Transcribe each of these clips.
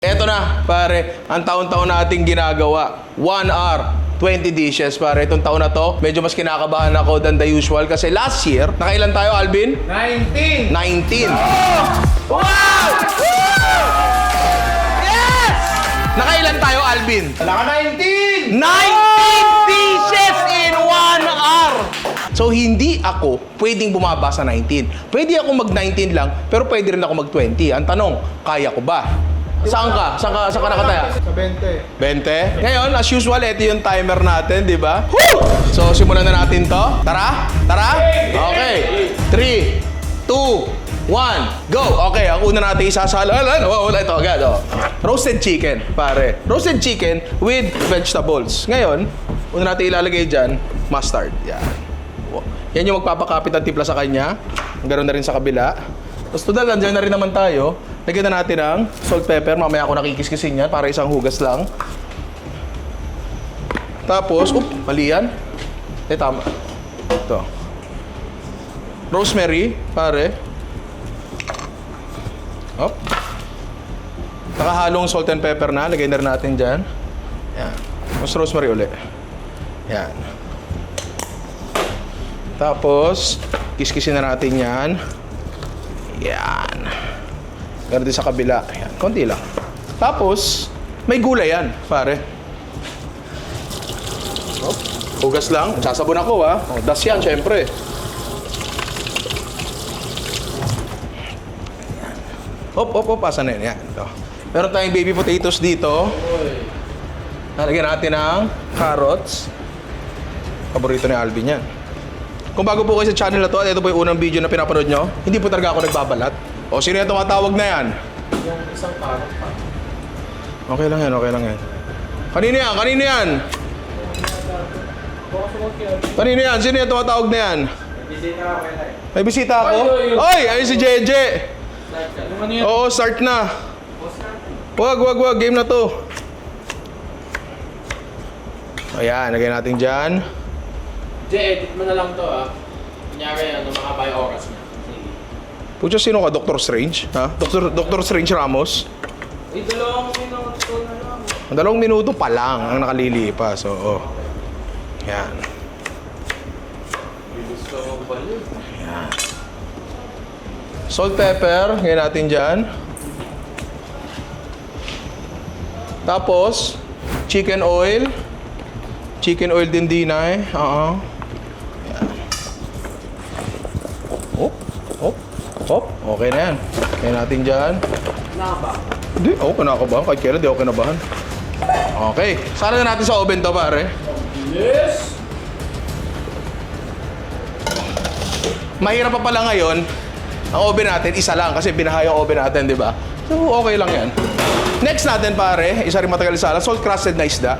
Eto na, pare, ang taon-taon nating ginagawa. 1 hour, 20 dishes, pare. Itong taon na to, medyo mas kinakabahan ako than the usual. Kasi last year, nakailan tayo, Alvin? 19! 19. Oh! Wow! Woo! Yes! Nakailan tayo, Alvin? Wala ka 19! 19 dishes in 1 hour! So, hindi ako pwedeng bumaba sa 19. Pwede ako mag-19 lang, pero pwede rin ako mag-20. Ang tanong, kaya ko ba? Saan ka? Saan ka nakataya? Sa 20. 20. Ngayon, as usual, ito yung timer natin, di ba? So, simulan na natin to. Tara? Tara? Okay. 3, 2, 1, go! Okay, ang una natin isasalan. Wala ito agad, oh. Roasted chicken, pare. Roasted chicken with vegetables. Ngayon, una natin ilalagay dyan, mustard. Yan. Yan yung magpapakapit ng timpla sa kanya. Ganoon na rin sa kabila. Tapos total, nandiyan na rin naman tayo. Lagyan na natin ng salt, pepper. Mamaya ako nakikiskisin yan para isang hugas lang. Tapos, mali yan. Tama. Ito. Rosemary, pare. Nakahalong salt and pepper na. Lagyan na rin natin dyan. Yan. Mas rosemary ulit. Yan. Tapos, kiskisin na natin yan. Yan. Ganoon din sa kabila. Yan. Konti lang. Tapos, may gulay yan, pare. Hugas lang. Sasabon ako, ha. Das yan, syempre. Pasa na yan. Yan. Ito. Meron tayong baby potatoes dito. Nalagyan natin ng carrots. Paborito ni Alvin yan. Kung bago po kayo sa channel na to at ito po yung unang video na pinapanood nyo, hindi po talaga ako nagbabalat. O sino yung tumatawag na yan? Yung isang parang pa. Okay lang yan, okay lang yan. Kanino yan? Kanino yan? Kanino yan? Sino yung tumatawag na yan? Bisita ako kaya tayo. May bisita ako? Oy! Ayun si Jeje! Oo, start na. Wag. Game na to. Ayan, lagay natin dyan. Edit mo na lang to Kunyari, makaba yung oras niya. Pucha, sino ka? Dr. Strange? Ha? Dr. Strange Ramos? Uy, 2 minuto na lang. 2 minuto pa lang ang nakalilipas. Oo. Yan. Gusto mo balik. Yan. Salt, pepper. Ngayon natin dyan. Tapos, chicken oil. Chicken oil din dinay. Yan. Okay na yan. Ngayon natin dyan. Nakaba. Hindi, ako kinakabahan. Kahit kailan, di ako kinabahan. Okay. Saan na natin sa oven to, pare? Yes! Mahirap pa pala ngayon. Ang oven natin, isa lang. Kasi binahay ang oven natin, di ba? So, okay lang yan. Next natin, pare, isa rin matagal sa salad. Salt crusted na isda.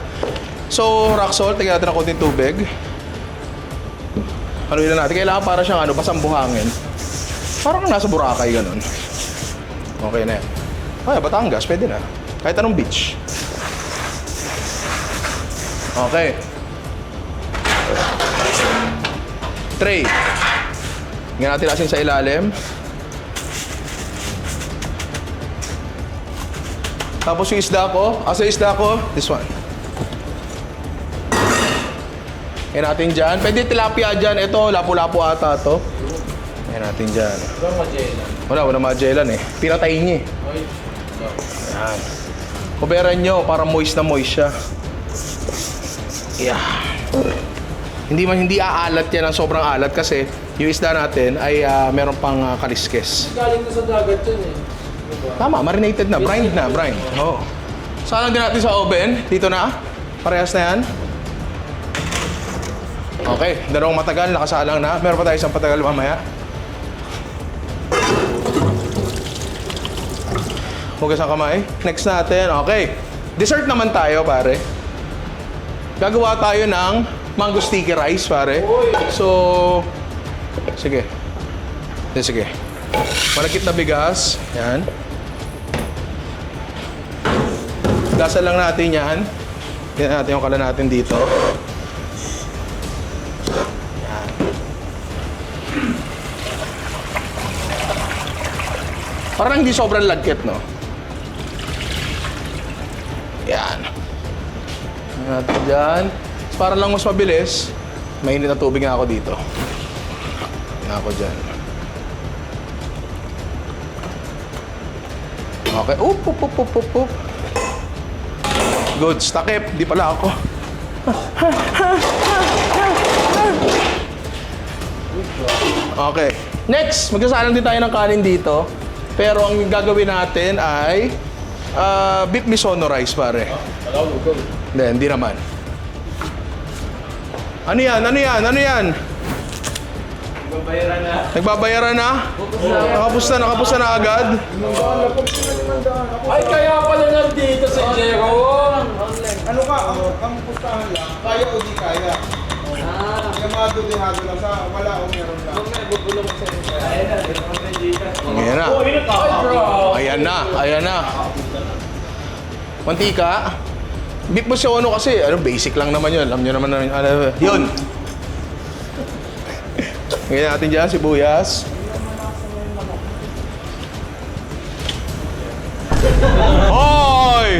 So, rock salt. Tingnan natin ng konting tubig. Haluin na natin. Kailangan para siyang basang buhangin. Parang nasa Boracay, ganun. Okay na yan. Ay, Batangas, pwede na. Kahit anong beach. Okay. Tray. Tingnan natin asin sa ilalim. Tapos yung isda ko. Asa yung isda ko? This one. Tingnan natin dyan. Pwede tilapia dyan. Ito, lapu-lapu ata to. Tingnan natin dyan. Ibang Magellan. Wala Magellan eh. Pinatay niya eh. Oy. Yan. Kuberan nyo, para moist na moist siya. Yeah. Hindi aalat yan ng sobrang alat kasi yung isda natin ay meron pang kaliskes. Galing na sa dagat yun eh. Diba? Tama, marinated na, brined na, brined. Oo. Saan din natin sa oven? Dito na? Parehas na yan? Okay, dalawang matagal, nakasalang na. Meron pa tayo isang patagal mamaya. Hugas ang kamay. Next natin, okay. Dessert naman tayo, pare. Gagawa tayo ng mango sticky rice, pare. So, sige. Sige. Malakit na bigas. Yan. Gasan lang natin yan. Tignan natin yung kala natin dito. Yan. Parang hindi sobrang lagkit, no? Natin dyan. Para lang mas mabilis, mainit na tubig na ako dito. Na ako dyan. Okay. Up. Good. Takip. Di pala ako. Okay. Next, magsasalang din tayo ng kanin dito. Pero ang gagawin natin ay beef misono rice, pare. Hindi naman. Ano yan? Nagbabayaran na? Nakapusta na agad? Ay, kaya pala nandito si Jerome. Ano ka? Ang pustahan lang. Kaya o di kaya? Yamado dihado lang sa wala o meron lang. Ayan na. Ayan na. Mantika. Beef misono kasi, basic lang naman yun. Alam nyo naman yun. Ngayon natin dyan, sibuyas. Hoy!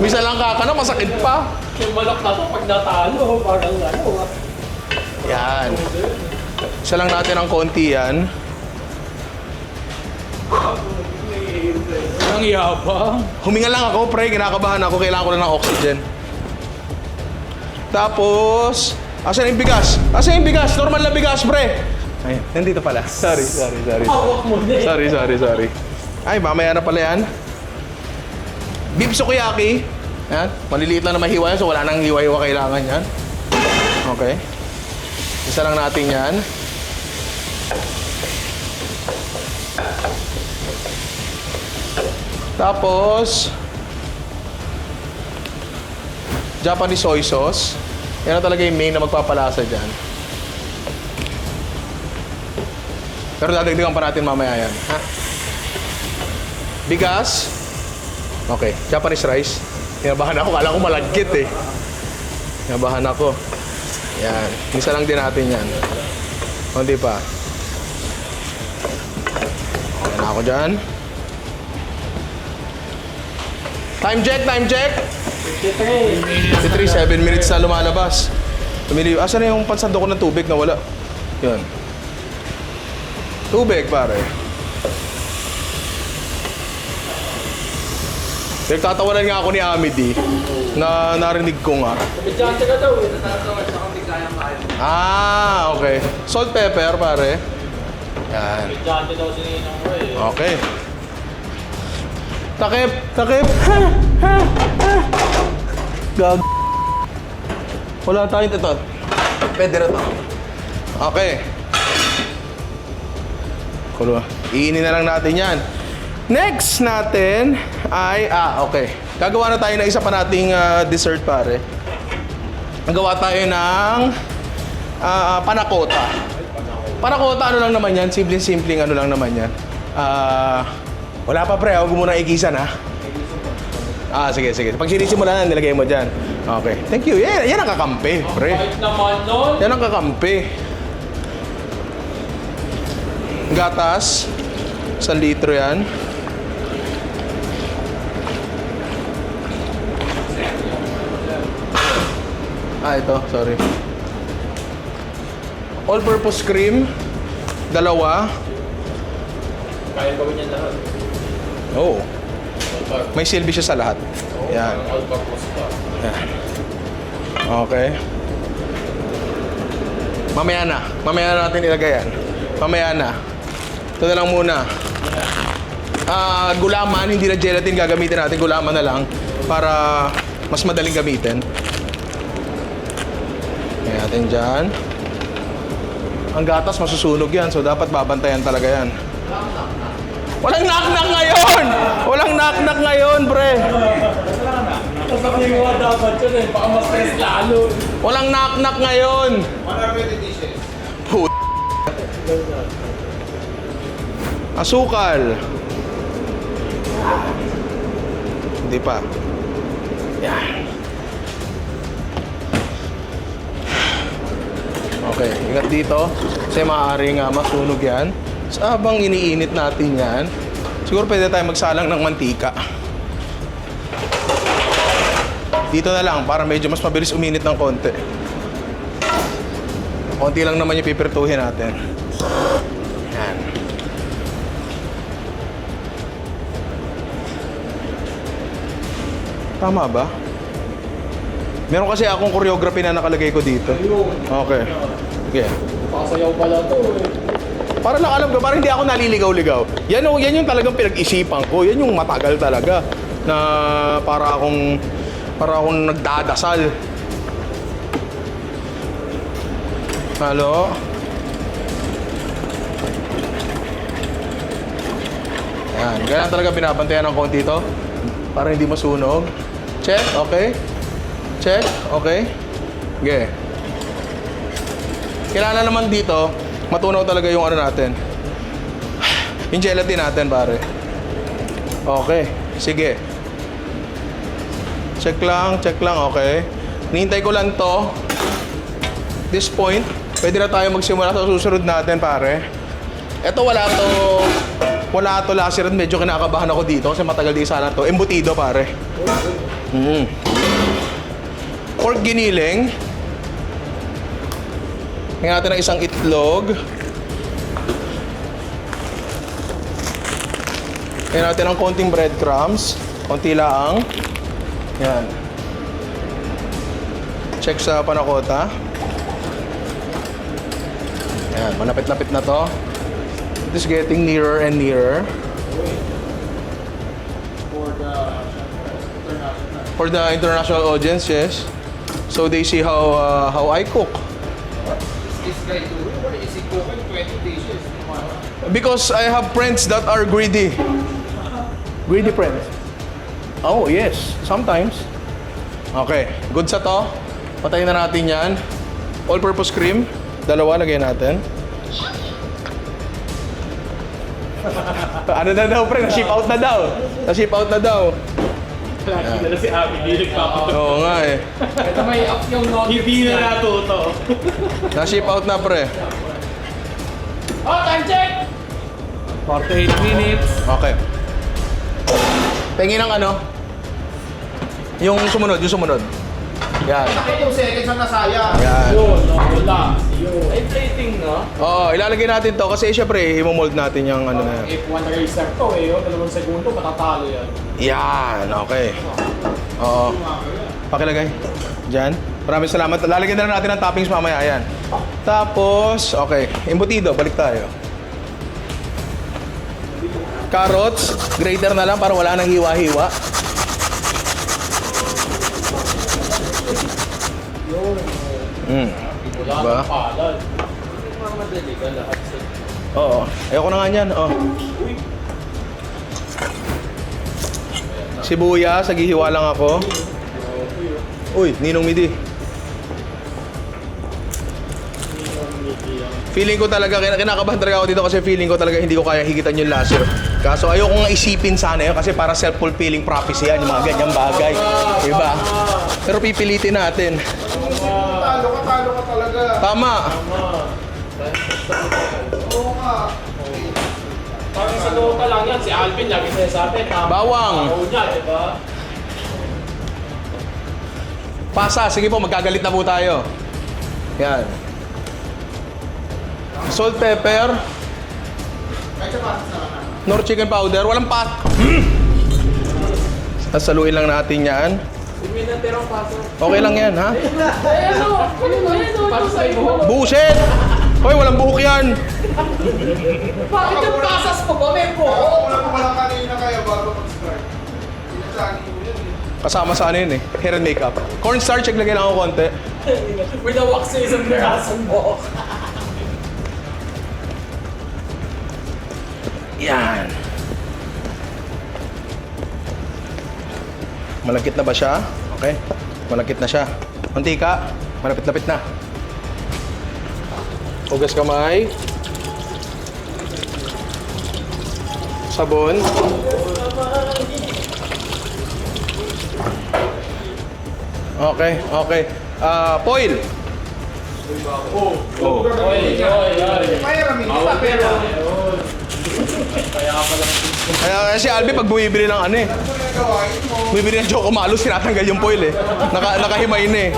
Misa lang ka na, masakit pa. Yung malak na to, pag natalo, parang ano. Yan. Isa lang natin ang konti yan. Ang yabang. Huminga lang ako, pre. Kinakabahan ako. Kailangan ko lang ng oxygen. Tapos, asan yung bigas? Normal na bigas, pre. Ay, nandito pala. Sorry. Hawak mo na eh. Sorry. Ay, mamaya na pala yan. Beef sukiyaki. Yan. Maliliit lang na mahiwa yan, so wala nang hiwa-hiwa kailangan yan. Okay. Isa lang natin yan. Tapos, Japanese soy sauce. Yan na talaga yung main na magpapalasa dyan. Pero dadagdagan pa natin mamaya yan. Ha? Bigas. Okay. Japanese rice. Kinabahan ako. Kala ko malagkit eh. Kinabahan ako. Yan. Isa lang din natin yan. O, di pa. Yan ako dyan. Time check. 7 minutes na lumalabas. Asan na yung pansando ko ng tubig na wala? Yun. Tubig, pare. Nagtatawanan nga ako ni Amity na narinig ko nga. Medyante ka daw eh. Okay. Salt, pepper, pare. Yan. Medyante daw si Ninang ko eh. Okay. Takip. Gag. Wala tayong ito. Pwede na to. Okay. Kulo. Iinin na lang natin yan. Next natin ay, okay. Gagawa na tayo ng isa pa nating dessert, pare. Nagawa tayo ng panakota. Panakota, ano lang naman yan? Simpleng ano lang naman yan. Wala pa, pre. Huwag mo muna ikisan, ha? Sige. Pag sinisimulan na, nilagay mo dyan. Okay. Thank you. Yan ang kakampi, pre. Kahit naman nun. Yan ang kakampi. Gatas. 1 litro yan. Ito. Sorry. All-purpose cream. 2. Kaya gawin yan lahat. Oh. May silbi siya sa lahat. Yan. All-purpose pa. Yan. Okay. Mamaya na natin ilagay yan. Mamaya na. Ito na lang muna. Gulaman, hindi na gelatin gagamitin natin. Gulaman na lang para mas madaling gamitin. Kaya natin dyan. Ang gatas masusunog yan, so dapat babantayan talaga yan. Walang knock-knock ngayon, pre. Sasabihin mo dapat yun eh, baka mas stress lalo. Walang knock-knock ngayon. 120 dishes. Asukal. Hindi pa. Yan. Okay, ingat dito. Kasi maaari nga masunog yan. So, habang iniinit natin yan, siguro pwede tayo magsalang ng mantika. Dito na lang para medyo mas mabilis uminit ng konti. Konti lang naman yung pipirtuhin natin. Yan. Tama ba? Meron kasi akong choreography na nakalagay ko dito. Okay. Okay. Pasayaw pala to eh. Para lang alam ko, parang hindi ako naliligaw-ligaw. Yan yung talagang pinag-isipan ko. Yan yung matagal talaga na para akong nagdadasal. Halo? Yan. Ganyan talaga binabantayan ng konti ito. Para hindi masunog. Check. Okay. Check. Okay. Okay. Kailangan naman dito, matunaw talaga yung ano natin. Yung gelatin natin, pare. Okay. Sige. Check lang, okay. Hinihintay ko lang to. This point, pwede na tayo magsimula sa susunod natin, pare. Ito wala to last year at medyo kinakabahan ako dito kasi matagal din sana to. Embutido, pare. Pork giniling. Tingnan natin ng isang itlog. Tingnan natin ng konting breadcrumbs. Konti lang. Yan. Check sa panakota. Yan, manapit-lapit na to. It is getting nearer and nearer. For the international audience, yes. So they see how I cook. This guy doing? What is he cooking 20 dishes? Because I have friends that are greedy. Greedy friends. Oh, yes. Sometimes. Okay. Good sa to. Patayin na natin yan. All-purpose cream. Dalawa, lagay natin. Ano na daw, pre? Na-ship out na daw. Na-ship out na daw. Lagi na si Abby, hindi nagpapato. Oo nga eh. Ito may up yung notice. Hindi na natuto. Na-ship out na, pre. Oh, time check! 48 minutes. Okay. Tingin ng ano? Yung sumunod. Yan. 2 seconds ang nasayang. Yan. Yun, wala. Yun. Ay, plating, no? Oo, ilalagay natin to kasi syempre, imomold natin yung ano na yan. If one racer to eh, 2 segundo, matatalo yan. Yan, okay. Oo. Pakilagay. Diyan. Maraming salamat. Lalagyan na lang natin ng toppings mamaya. Ayan. Tapos, okay. Embutido, balik tayo. Carrots, grater na lang para wala nang hiwa-hiwa. Wala Diba? nang palad. Hindi mo madali ka lahat sa... Oo. Ayoko na nga niyan. Oh. Sibuyas, naghihiwa lang ako. Uy, Ninong Midi. Feeling ko talaga, kinakabahan talaga ako dito kasi feeling ko talaga hindi ko kaya higitan yung laser. Kaso ayoko nga isipin sana yun kasi para self-fulfilling prophecy yan, yung mga ganyang bagay. Diba? Pero pipilitin natin. Talo ka talaga. Tama. Oo nga. Parang sa Dota lang yan, si Alvin lagi sinasabi. Bawang. Tao niya, diba? Pasa, sige po, magkagalit na po tayo. Yan. Salt, pepper, Kahit sa pasas na lang. nor chicken powder, walang pat. Sasaluin lang natin yan. Minatirang paso. Okay lang yan, ha? Paso sa iyo. Buset! Hoy, walang buhok yan. Bakit yung pasas mo ba? May Oo, wala pa pala kanina kaya bago mag-start. Sinasagi ko yun eh. Kasama sa ano yun eh, hair and makeup. Cornstarch, naglagay lang ako konti. With a wax sa isang garasan mo. Yan. Malagkit na ba siya? Okay. Malagkit na siya. Mantika, malapit-lapit na. Hugas kamay. Sabon. Okay, okay. Foil. Oh. Oy. Mayroon, hindi pa pero. Kaya pala Kaya si Albi pag bumibili ng ano eh. Ano na gawain mo? Bumibili ng Choco Malus, tinatanggal yung foil eh. Nakahimay na eh.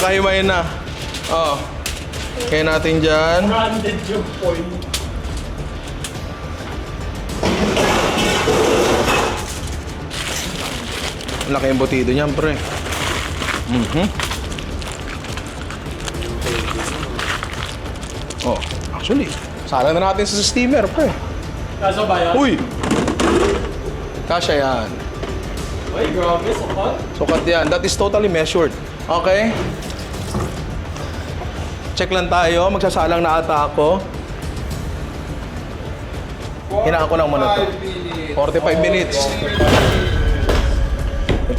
Nakahimay na. Oo. Kaya natin dyan. Branded yung point. Ang laki yung butido niyan, pre. Oh, actually, sala na natin sa steamer, pre. Kaso ba yan? Uy! Kasya yan. Uy, grabe, sapat. Sukat yan. That is totally measured. Okay? Check lang tayo. Magsasalang na ata ako. Hinaan ko lang muna to. 45 minutes.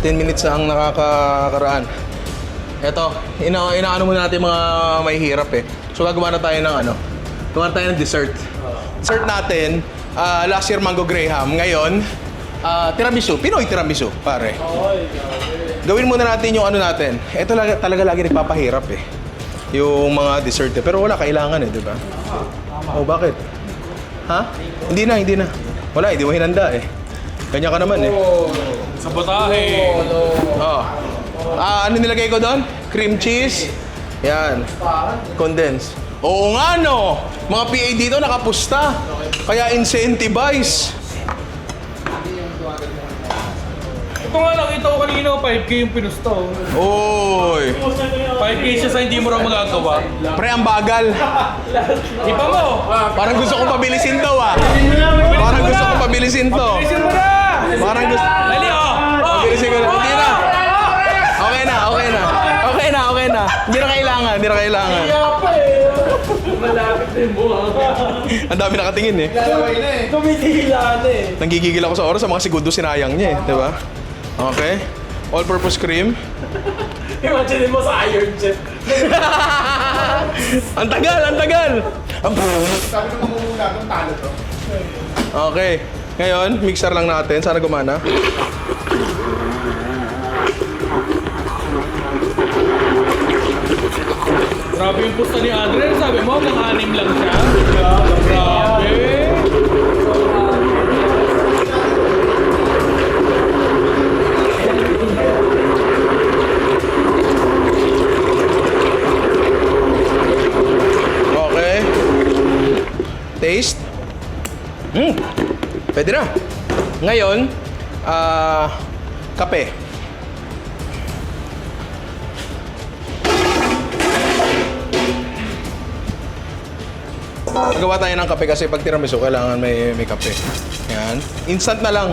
15 minutes na ang nakakakaraan. Eto, inaano muna natin mga may hirap eh. So gagawa na tayo ng ano? Gagawa na tayo ng dessert. Dessert natin, last year Mango Graham. Ngayon, tiramisu. Pinoy tiramisu, pare. Oy, grabe. Gawin muna natin yung ano natin. Ito talaga lagi nagpapahirap eh. Yung mga dessert eh. Pero wala, kailangan eh, di ba? Oh, bakit? Ha? Hindi na. Wala, hindi mo hinanda eh. Ganyan ka naman eh. Sabotahe. Oh. Ano nilagay ko doon? Cream cheese. Yan. Condense. Oo nga no. Mga PA dito nakapusta. Kaya incentivize. Ito nga nakita ko kanina, 5K yung pinusta. Oy. 5K siya sa hindi mo raw magagawa. Pre, ang bagal. Iba mo! Parang gusto kong pabilisin to ah. Parang gusto kong pabilisin to. Bilisin mo na! Parang gusto... Dali oh! Pabilisin ko na. Hindi na. Okay na. Hindi na kailangan. Malapit na yung buha. Ang dami nakatingin eh. Lalaway na eh. Tumitila na eh. Nanggigigil ako sa oras sa mga segundo sinayang niya eh. Di ba? Okay. All-purpose cream. Imagine mo sa Iron Jet. Ang tagal. Sabi ng mamumula kung talo to. Okay. Ngayon, mixer lang natin. Sana gumana. Grabe yung pusta ni Adrian. Sabi mo, hanggang 6 lang siya. Grabe! Okay. Taste. Pwede na. Ngayon, kape. Gawa tayo ng kape kasi pag tiramisu, kailangan may kape. Yan. Instant na lang.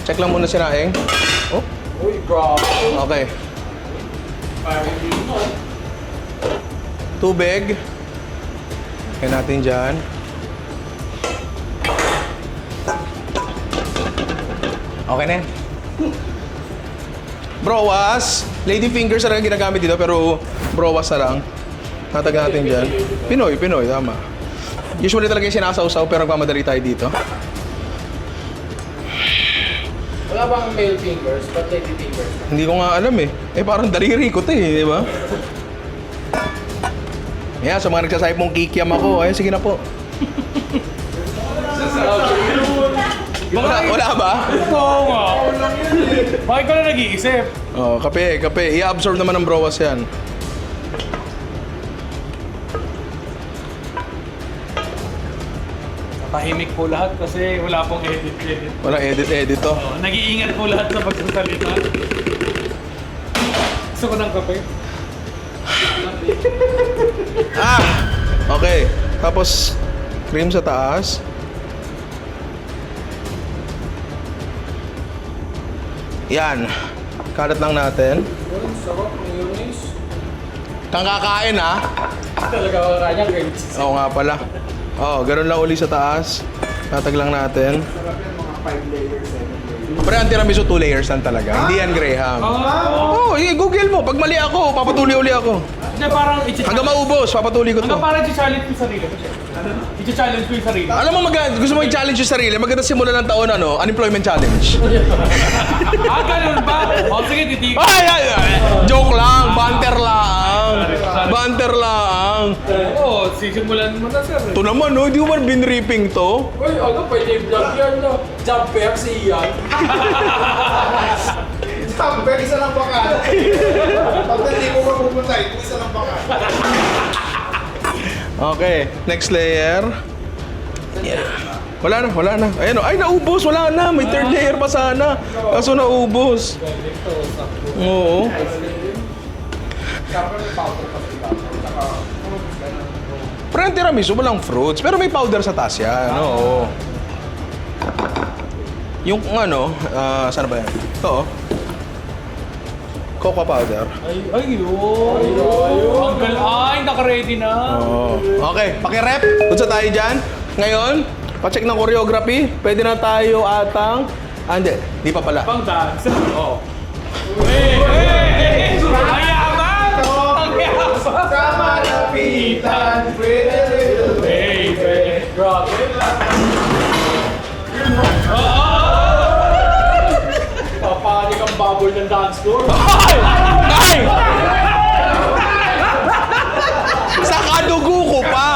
Check lang muna si Naeng. Oh, Uy, grabe. okay. Parang din mo. Tubig. Kaya natin dyan. Okay na yan. Browas. Lady fingers na lang ginagamit dito pero browas na lang. Natag natin dyan. Pinoy, tama. Usually talaga yung sinasawsaw pero nagmamadali tayo dito. Wala bang male fingers? Ba't lady fingers? Hindi ko nga alam eh. Parang daliri ko to eh, di ba? Yan, sa mga nagsasayip mong kikiam ako, sige na po. Wala ba? Oo nga! Bakit ka na nag-iisip? Oh, kape. I-absorb naman ng browas yan. Tahimik po lahat kasi wala pong edit. Walang edit to. Oh, nag-iingat po lahat sa pagsasalita. Gusto ko ng kape. Okay. Tapos, cream sa taas. Yan. Kalat lang natin. Sarap, mayonnaise. Kang kakain ha. Talaga ka kanya, cream cheese. Oo nga pala. Ganun lang uli sa taas. Tatag lang natin. Sarap yan, mga 5 layers, 7 layers. Pre, ang tiramisu 2 layers lang talaga. Hindi yan Graham. Google mo. Pag mali ako, papatuli uli ako. Hindi, parang Hanggang maubos, papatuli ko to. parang i-challenge mo yung sarili mo. I-challenge mo yung sarili. Alam mo, gusto mo i-challenge yung sarili. Maganda simula ng taon, unemployment challenge. Ganun ba? O sige, titigil. Ay! Joke lang, banter lang. Banter lang. Oo, sisimulan mo na sir. Ito naman, no? Hindi mo man binripping to. Uy, ano, pwede vlog yan, no? Jumper si Ian. Jumper, isa lang baka. Pag hindi ko mapupunta, isa lang baka. Okay, next layer. Yeah. Wala na. Ayan o, ay naubos, wala na. May third layer pa sana. Kaso naubos. Oo. Pero ang tiramisu, walang fruits. Pero may powder sa taas yan. Oo. Yung ano, saan ba yan? Ito, cocoa powder. Ay, naka-ready na. Oo. Okay, pakirep. Punta tayo dyan. Ngayon, pa-check ng choreography. Pwede na tayo atang... hindi pa pala. Pang dance. Oo. Hey! Ang yaman! Ang yaman! Sa malapitan, pwede rin. Hey! Grabe. Papanik ang bubble ng dance floor. Ay! Sa kadugo ko pa!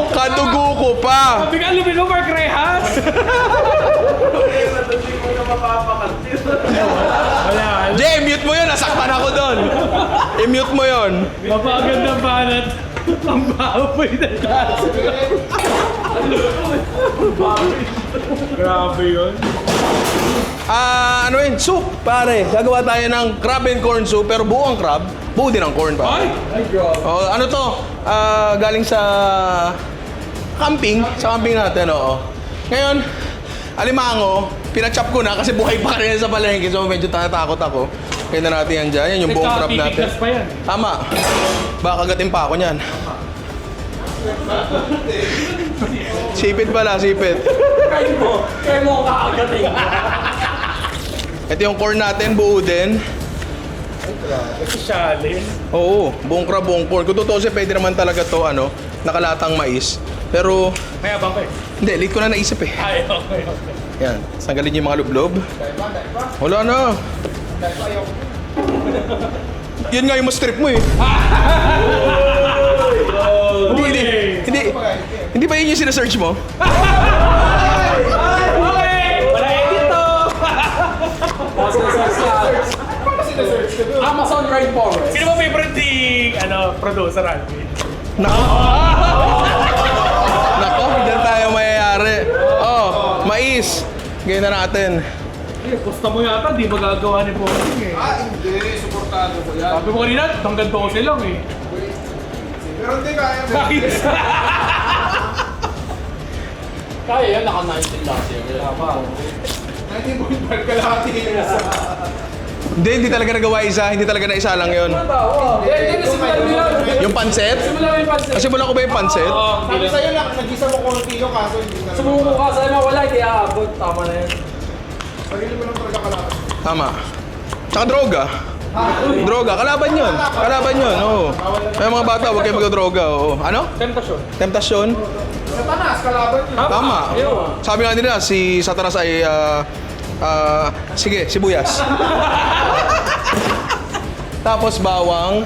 Kadugo ko pa! Sabi ka, lumino, Mark Rehas! Wala. Jay, mute mo yun. Nasaktan ako doon. I-mute mo yun. Mapagandang banat. Ang baboy na dance. Grabe yun. Ano yun? Soup, pare. Gagawa tayo ng crab and corn soup. Pero buo ang crab. Buo din ang corn, pare. Ay! grabe. Oh, ano to? Galing sa camping. Sa camping natin, oo. Ngayon, alimango, pinachop ko na kasi buhay pa kanina sa palengke. So medyo natatakot ako. Kaya na natin yan dyan. Yan yung buong crab natin. Titigas pa yan. Tama. Baka kagatin pa ako niyan. Sipit pala, sipit. Kayo mo kakagating. Ito yung corn natin, buo din. Shalin. Oo, buong crab, buong corn. Kung totoo siya, pwede naman talaga to, nakalatang mais. Pero, May abang ka eh. hindi, late ko na naisip eh. Ay, okay. Yan, sanggalin niyo yung mga lublob. Wala na. Yan nga yung mas trip mo eh. Hindi ba yun yung sinasearch mo? Okay! Wala edit to! Amazon Rainforest. Sino ba favorite ni, producer Alvin? Nako, dyan tayo mayayari. Oh, mais. Gawin na natin. Gusto mo yata, di magagawa ni Bossing eh. Hindi. Suportado ko yan. Sabi mo kanina, hanggang 12 lang eh. Pero hindi kaya. Bakit? Kaya yan, naka-19 last year. Tama. 19.5 kalahati yun. Hindi talaga nagawa isa. Hindi talaga na isa lang yun. Hindi, simulan mo yun. Yung pansit? Simulan mo yung pansit. Simulan ko ba yung pansit? Oo, Sabi sa'yo na, nag-isa mo konti yung kaso hindi na. Sumuko ka, sa'yo mo wala, hindi aabot. Tama na yan. Sarili mo lang talaga kalahati. Tama. Tsaka droga. Droga, kalaban yun. Kalaban yun, oo. May mga bata, huwag kayo magdodroga, oo. Ano? Tentasyon. Temptasyon? Satanas, kalaban yun. Tama. Sabi nga nila, si Satanas ay, sige, sibuyas. Tapos bawang.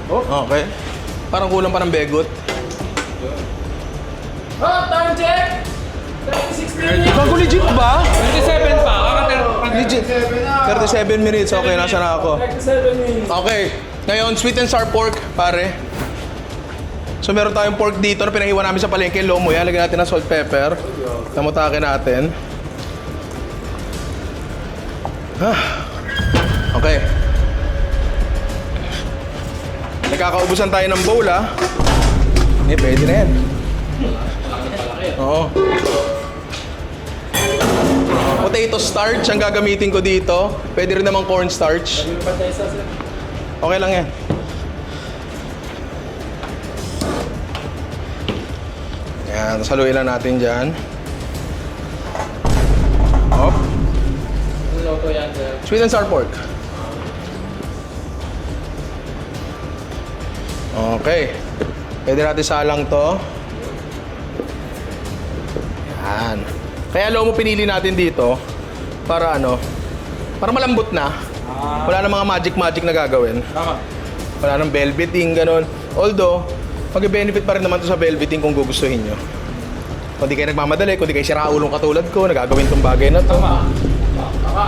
Okay. Parang kulang pa ng begot. Time check! 36 minutes! Bago legit ba? 27 pa, Legit. 37 minutes. Okay, nasa na ako. 37 minutes. Okay. Ngayon, sweet and sour pork, pare. So meron tayong pork dito na pinahiwa namin sa palengke. Lomo yan. Lagyan natin ng salt, pepper. Namutakin natin. Okay. Nagkakaubusan tayo ng bowl, ha? Hindi, pwede na yan. Oo. Potato starch ang gagamitin ko dito. Pwede rin namang corn starch. Okay lang yan. Yan, saluin lang natin dyan. Hop. Ano luto yan, sir? Sweet and sour pork. Okay. Pwede natin salang to. Yan. Kaya lomo pinili natin dito para para malambot na. Wala nang mga magic na gagawin. Tama. Wala nang velveting, ganun. Although, mag-benefit pa rin naman to sa velveting kung gugustuhin nyo. Kung di kayo nagmamadali, kung di kayo siraulong katulad ko, nagagawin tong bagay na to. Tama. Tama.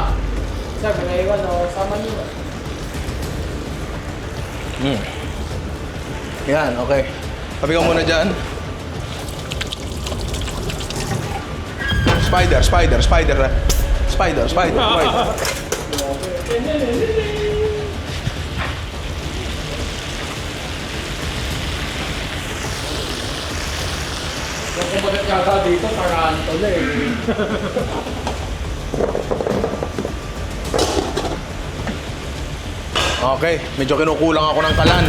Sir, may naiwan o. Sama niyo. Yan, okay. Tabi ka muna dyan. Spider. Kung kumagat ka dito, paraan to na eh. Okay, medyo kinukulang ako ng kalan.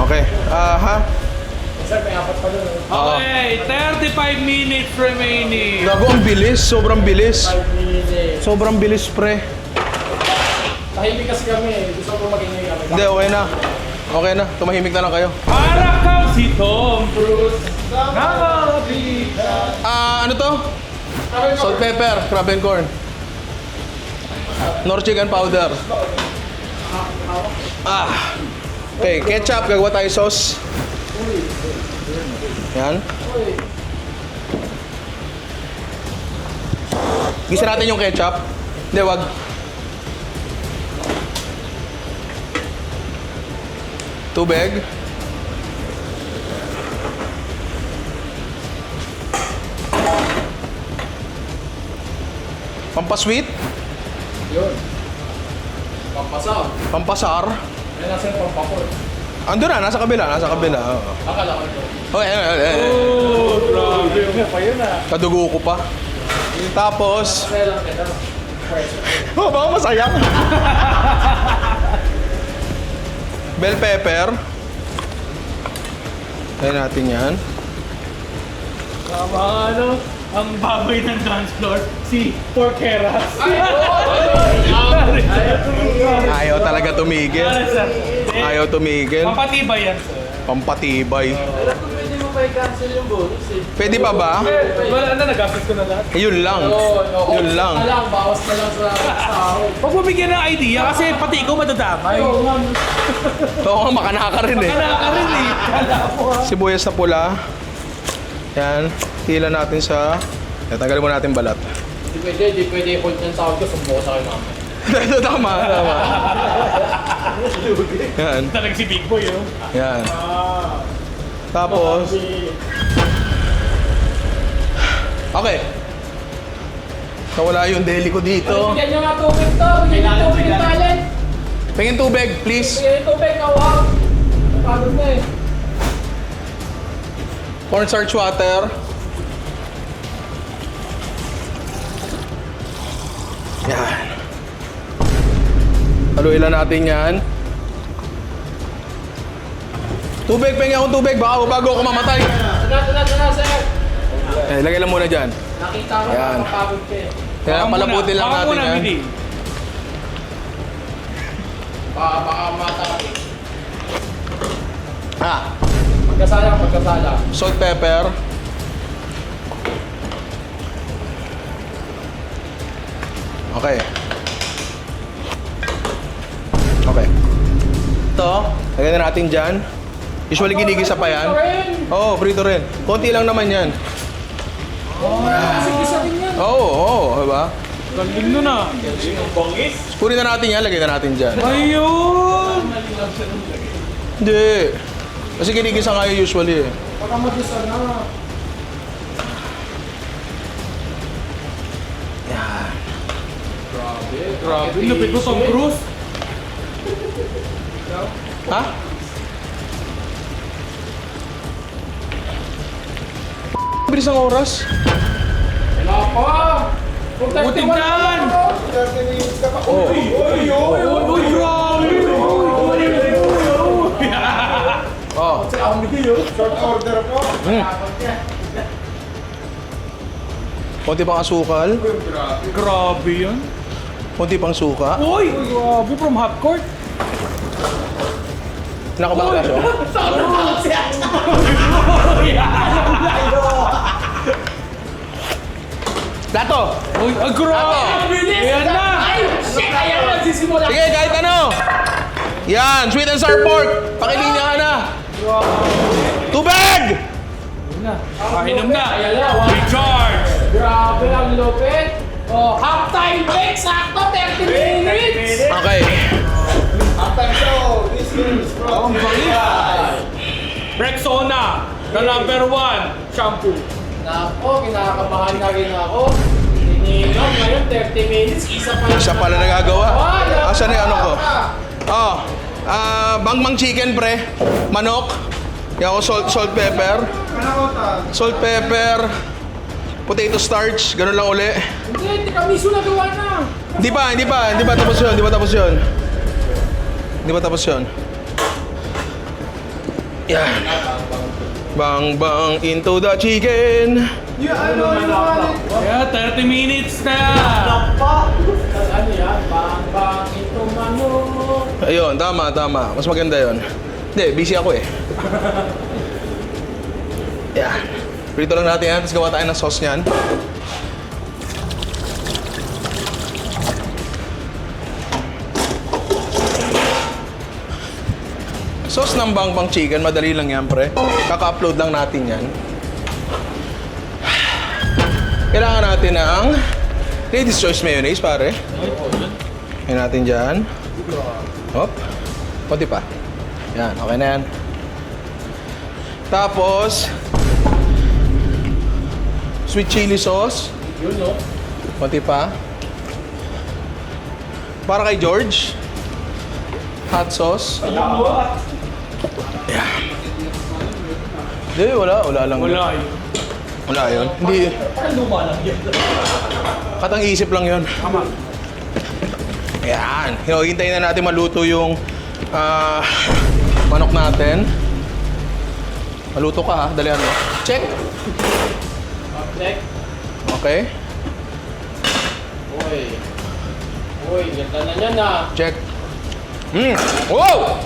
Okay, Sir, may apat pa doon. Okay, 35 minutes remaining. Gago, ang bilis. Sobrang bilis. 5 minutes. Sobrang bilis, pre. Tahimik kasi kami. Gusto ko magingay kami. Hindi, okay na. Okay na, tumahimik na lang kayo. Para kang si Tom Cruise. Nakakabita. Ano to? Salt, pepper, crab and corn. Nor chicken powder. Okay, ketchup, gagawa tayo sauce. Yan. Gisa natin yung ketchup. Hindi, wag. Tubig. Pampasweet. Yun. Pampasam. Pampasar. Yan nasa yung pampapor. Ando na, nasa kabila, Oo. Akala ko ito. Okay, Oh, grabe. Pa yun ah. kadugo ko pa. Tapos, Masaya lang kita. oh, baka masayang. Bell pepper. Kaya natin yan. Tama ano, ang baboy ng dance floor, si Porqueras. Ayaw talaga tumigil. Ayaw tumigil. Papatibay yan, sir. Pampatibay. Alam ko pwede mo pa i-cancel yung bonus eh. Pwede pa ba? Wala na, nag-assist ko na lahat. Yun lang. Yun lang. Na lang, bawas na lang sa sahod. Huwag mo bigyan ng idea kasi pati ikaw madadamay. Oo, ma'am. Oo, makanaka rin eh. Kala ka rin eh. Kala mo ha. Sibuyas na pula. Yan. Hila natin sa... Tanggalin mo natin balat. Di pwede i-hold ng sahod ko. Sumbo ko sa akin mama. Tama. Yan. Talagang si Big Boy, oh. Yan. Tapos... Okay. Nawala yung deli ko dito. Bigyan nyo nga tubig to. Bigyan nyo tubig yung talent. Pingin tubig, please. Bigyan nyo tubig, kawag. Pagod na eh. Cornstarch water. Yan. Haluin lang natin yan. Tubig, pengi akong tubig. Baka bago ako mamatay. Tuna, sir. Lagay lang muna dyan. Nakita ko Yan. na kapagod ka eh. Kaya palaputin lang natin yan. Baka matapik. Magkasala. Salt, pepper. Okay. Okay. Ito, lagyan na natin dyan. Usually ginigisa pa yan. Oo, prito rin. Konti lang naman yan. Kasi isa din yan. Oo, diba? Galing nun ah. Kunin na natin yan, lagyan na natin dyan. Ayun! Hindi. Kasi ginigisa nga yun usually eh. Baka mag-isa na. Yan. Grabe, lupit mo Tom Cruise. Ha? Bilis ang oras. Wala pa. Kung 31 Buti dyan. 30 minutes ka pa. Oh. Uy, grabe! Oh. Short order po. Konti pang asukal. Grabe yan. Konti pang suka. Uy! Grabe, from half court. Nakabalas oh. Dato! Uy, grabe! Ayan na! Shit, ayan na, sisimula. Sige, kahit ano. Yan, sweet and sour pork. Pakilinya ka na. Tubig! Painom na. Ayan na, Recharge! grabe ang lupit. Oh, half-time break, sakto, 30 minutes. Okay. Halftime show. This is from Rexona, the number 1 shampoo. Nako, kinakabahan na rin ako. Ininom ngayon, 30 minutes, isa pa lang. Isa pala nagagawa. Wala. Asan na yung ano ko? Oh, bangmang chicken pre. Manok. Yan ako salt pepper. Salt pepper. Potato starch. Ganun lang uli. Hindi kami nagawa na. Hindi pa tapos yun. Hindi pa tapos yun. Yan. Bang into the chicken. Yeah, 30 minutes na. Ano yan? Bang, ito manok. Ayun, tama. Mas maganda yun. Hindi, busy ako eh. Yan. Prito lang natin yan, tapos gawa tayo ng sauce niyan. Sauce ng bang chicken, madali lang yan pre. Kaka-upload lang natin yan. Kailangan natin ng Lady's Choice Mayonnaise pare. Yan natin dyan. Hop. Konti pa. Yan, okay na yan. Tapos, sweet chili sauce. Yun, no? Konti pa. Para kay George. Hot sauce. Yan. Hindi, wala lang. Wala yun. Wala yun. Hindi. Parang luma lang yun. Katang isip lang yun. Tama. Ayan. Hintayin na natin maluto yung manok natin. Maluto ka ha. Dalihan mo. Check. Check. Okay. Uy, ganda na yan ah. Check. Wow!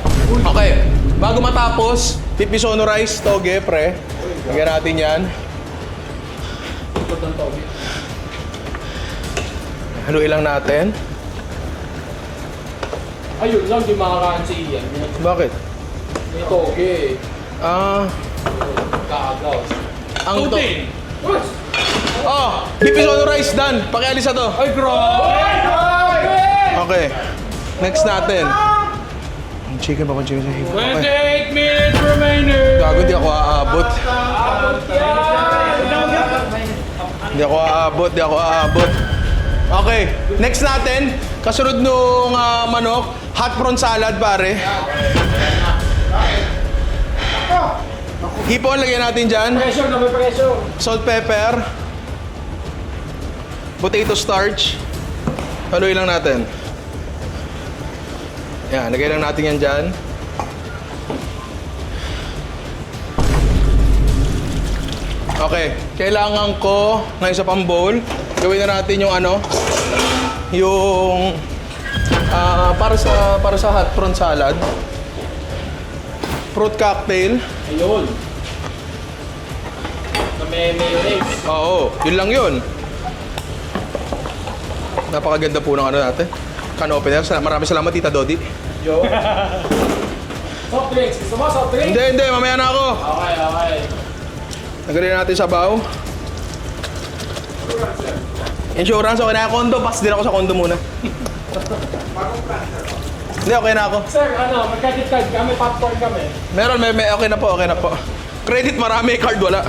Okay. Bago matapos, pipisono rice, toge, pre. Lagyan natin yan. Ikot ng toge. Haluin lang natin. Ayun lang, di makakain si Ian. Bakit? May toge. Kagaw. Ang to... Putin. Uy! Oh! Pipisono rice, done. Pakialis na to. Ay, grabe! Okay. Next natin. Ang chicken pa, chicken. Okay. 28 minutes remaining. Gago, di ako aabot. Di ako aabot. Okay. Next natin, kasunod nung manok, hot prawn salad, pare. Hipon, lagyan natin dyan. Pressure na may pressure. Salt, pepper. Potato starch. Haluin lang natin. Yan, lagay lang natin yan dyan. Okay, kailangan ko ng isa pang bowl. Gawin na natin yung ano, yung para sa hot prawn salad. Fruit cocktail. Ayun. Na may mayonnaise. Oo, yun lang yun. Napakaganda po ng ano natin. Can opener. Maraming salamat, Tita Dodi. Yo. Soft drinks. Gusto mo soft drinks? Hindi, mamaya na ako. Okay. Nagaling natin sa baw. Insurance, okay na ako. Kondo, pass din ako sa kondo muna. Hindi, okay na ako. Sir, mag-credit card kami, popcorn kami. Meron, may okay na po. Credit marami, card wala.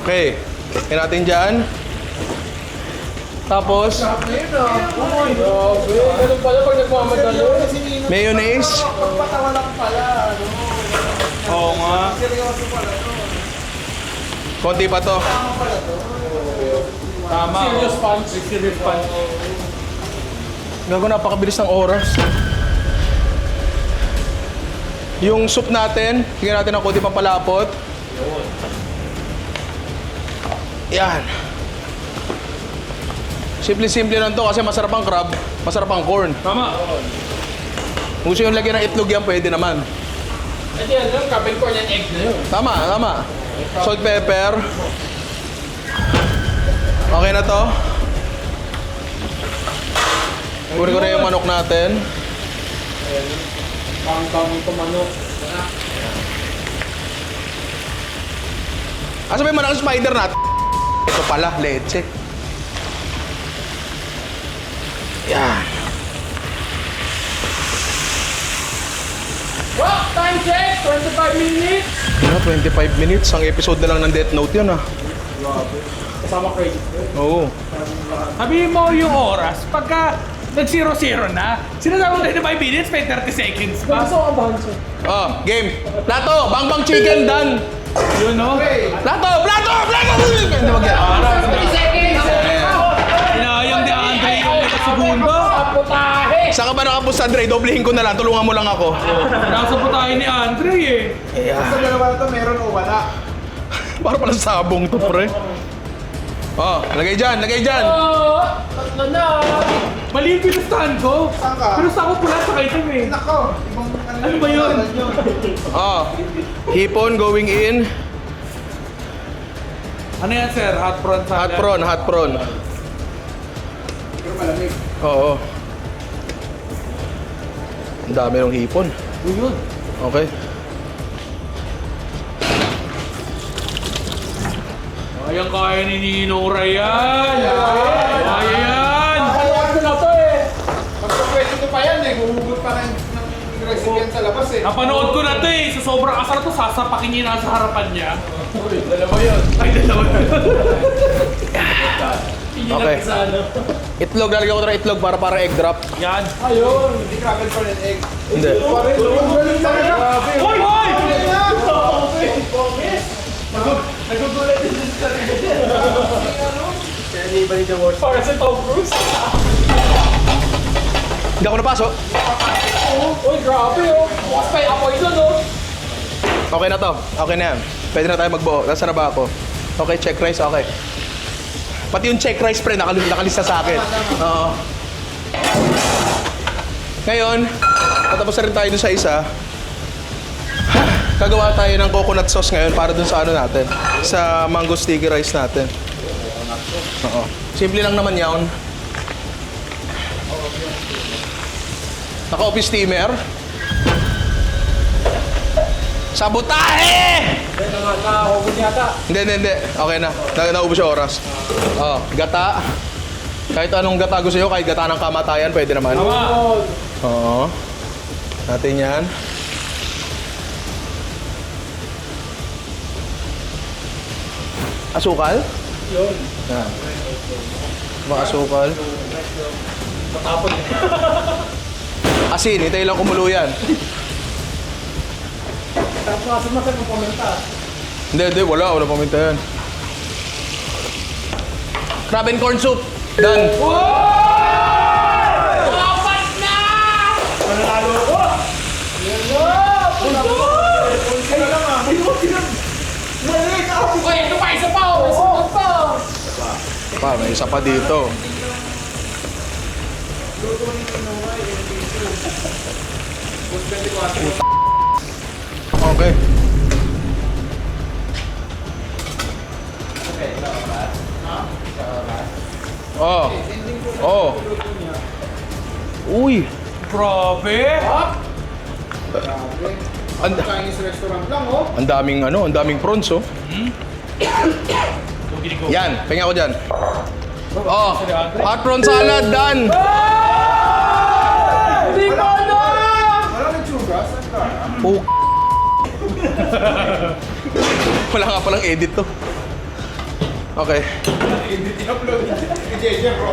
Okay. Kaya natin dyan. Tapos, Uy, grabe. Ganun pala pag nagmamadali. mayonnaise. Pagpatawa lang pala. Oo nga. Seryoso pala. Konti pa to. Tama. Serious punch. Serious punch. Gago, napakabilis ng oras. Yung soup natin, higyan natin ng konti pang palapot. Yan. Simple-simple lang to kasi masarap ang crab, masarap ang corn. Tama. Kung gusto yung lagyan ng itlog yan, pwede naman. Hindi yan lang, crab and corn and egg na yun. Tama. Salt, pepper. Okay na to. Kunin ko na yung manok natin. Bang-bang ito manok. Asa ba yung manok spider natin? Ito pala, leche. Yan. Well, time check! 25 minutes! 25 minutes. Ang episode na lang ng Death Note yun ah. Kasama credit. Oo. Sabihin mo yung oras, pagka nag-0-0 na, sinasabi mo 25 minutes, may 30 seconds pa. Gusto ko kabahan siya. Oh, game. Plato, bang chicken, done. Yun, no? Plato! Hindi wag yan. 30 seconds! Inayang ni Andre yung ilang segundo. Putahe! Saan ka ba nakapos, Andre? Doblehin ko na lang. Tulungan mo lang ako. Nasa po tayo ni Andre eh. Sa dalawa na to, meron o wala. Para pala sabong to, pre. Oh, lagay dyan. Oh! Tatlo na! Mali yung pinustahan ko. Saan ka? Pinustahan ko pula sa item eh. Nako, ibang Ano ba yun? Oh, hipon going in. Ano yan, sir? Hot prawn salad? Hot prawn. Pero malamig. Oo. Ang dami ng hipon. Yun. Okay. Kaya ni Ninong Ryan. Kaya yan. Kaya ko na to eh! Magpapwede ko pa yan eh. Huhugot pa ng recipient sa labas eh. Napanood ko na to eh. Sa sobrang asar to, sasapakin niya na sa harapan niya. Dalawa yun. Ay, dalawa. Okay. Itlog, lalagyan ko na ng itlog para parang egg drop. Yan. Ayun! Hindi travel pa rin egg. Hindi. Hoy, hoy! Para sa Tom Cruise. Hindi ako napasok. Uy, grabe oh! Bukas pa yung apoy doon oh! Okay na to. Okay na yan. Pwede na tayo magbuo. Nasaan na ba ako? Okay, check rice. Okay. Pati yung check rice, pre, nakalista sa akin. Oo. Ngayon, patapos na rin tayo dun sa isa. Gagawa tayo ng coconut sauce ngayon para dun sa ano natin. Sa mango sticky rice natin. Oo. Simple lang naman yan. Naka-office steamer. Sabotahe! Nakahubog yata. Hindi. Okay na. Naubos yung oras. Oh, gata. Kahit anong gata gusto nyo, kahit gata ng kamatayan, pwede naman. Oh, Oo. Natin yan. Asukal? yun. Yan. Mga asukal. Matapon eh. Asin, hintayin lang kumulo yan. Tapos asan masarap ang pamenta. Hindi, wala paminta yan. Crab and corn soup. Done. Apat na! Mananalo ko! Yan na! Uy, ito pa, isa pa oh! May sunod pa oh! Pa, may isa pa dito. Okay. Oh. Oh. Uy. Grabe. Chinese restaurant lang oh. Ang daming prawns oh. Yan, pahinga ko dyan. Oh, hot prawn salad, done. Hindi pa na! Wala nang tsuga. Saan ka? Oh. Wala nga palang edit to. Okay. Hindi upload ni JJ bro.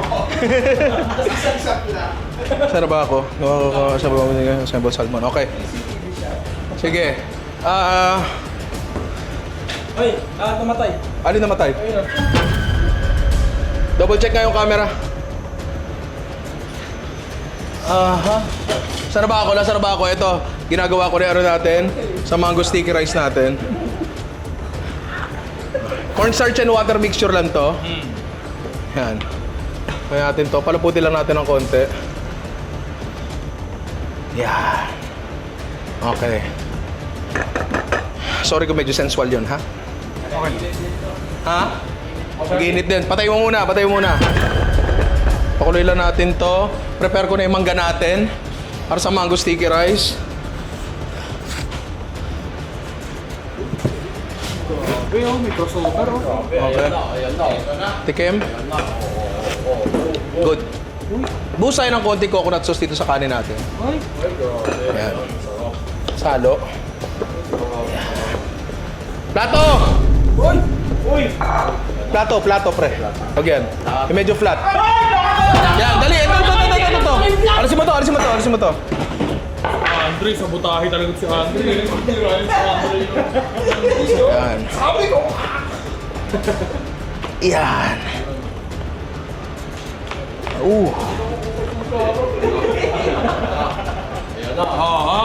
Sasagsak lang. Saan na ba ako? Assemble salmon. Okay. Sige. Ay, namatay. Alin namatay? Double check nga yung camera. Aha. Saan na ba ako? Nasaan na ba ako? Ito, ginagawa ko na ano natin sa mango sticky rice natin. Cornstarch and water mixture lang to. Yan. Kaya natin to. Palaputin lang natin ng konti. Yan. Okay. Sorry kung medyo sensual yun, ha? Okay. Ha? Mag-init din. Patay mo muna, patay mo muna. Pakuloy lang natin to. Prepare ko na yung mangga natin para sa mango sticky rice. May crossover, oh. Okay. Tikim. Good. Busay ng konti coconut sauce dito sa kanin natin. Ay. Ayan. Salo. Plato! Plato, pre. Huwag yan. Yung medyo flat. Yan, dali. Ito. Alisin mo to. Andre, sabotahe talaga si Andre. Yan. Yan. Oh,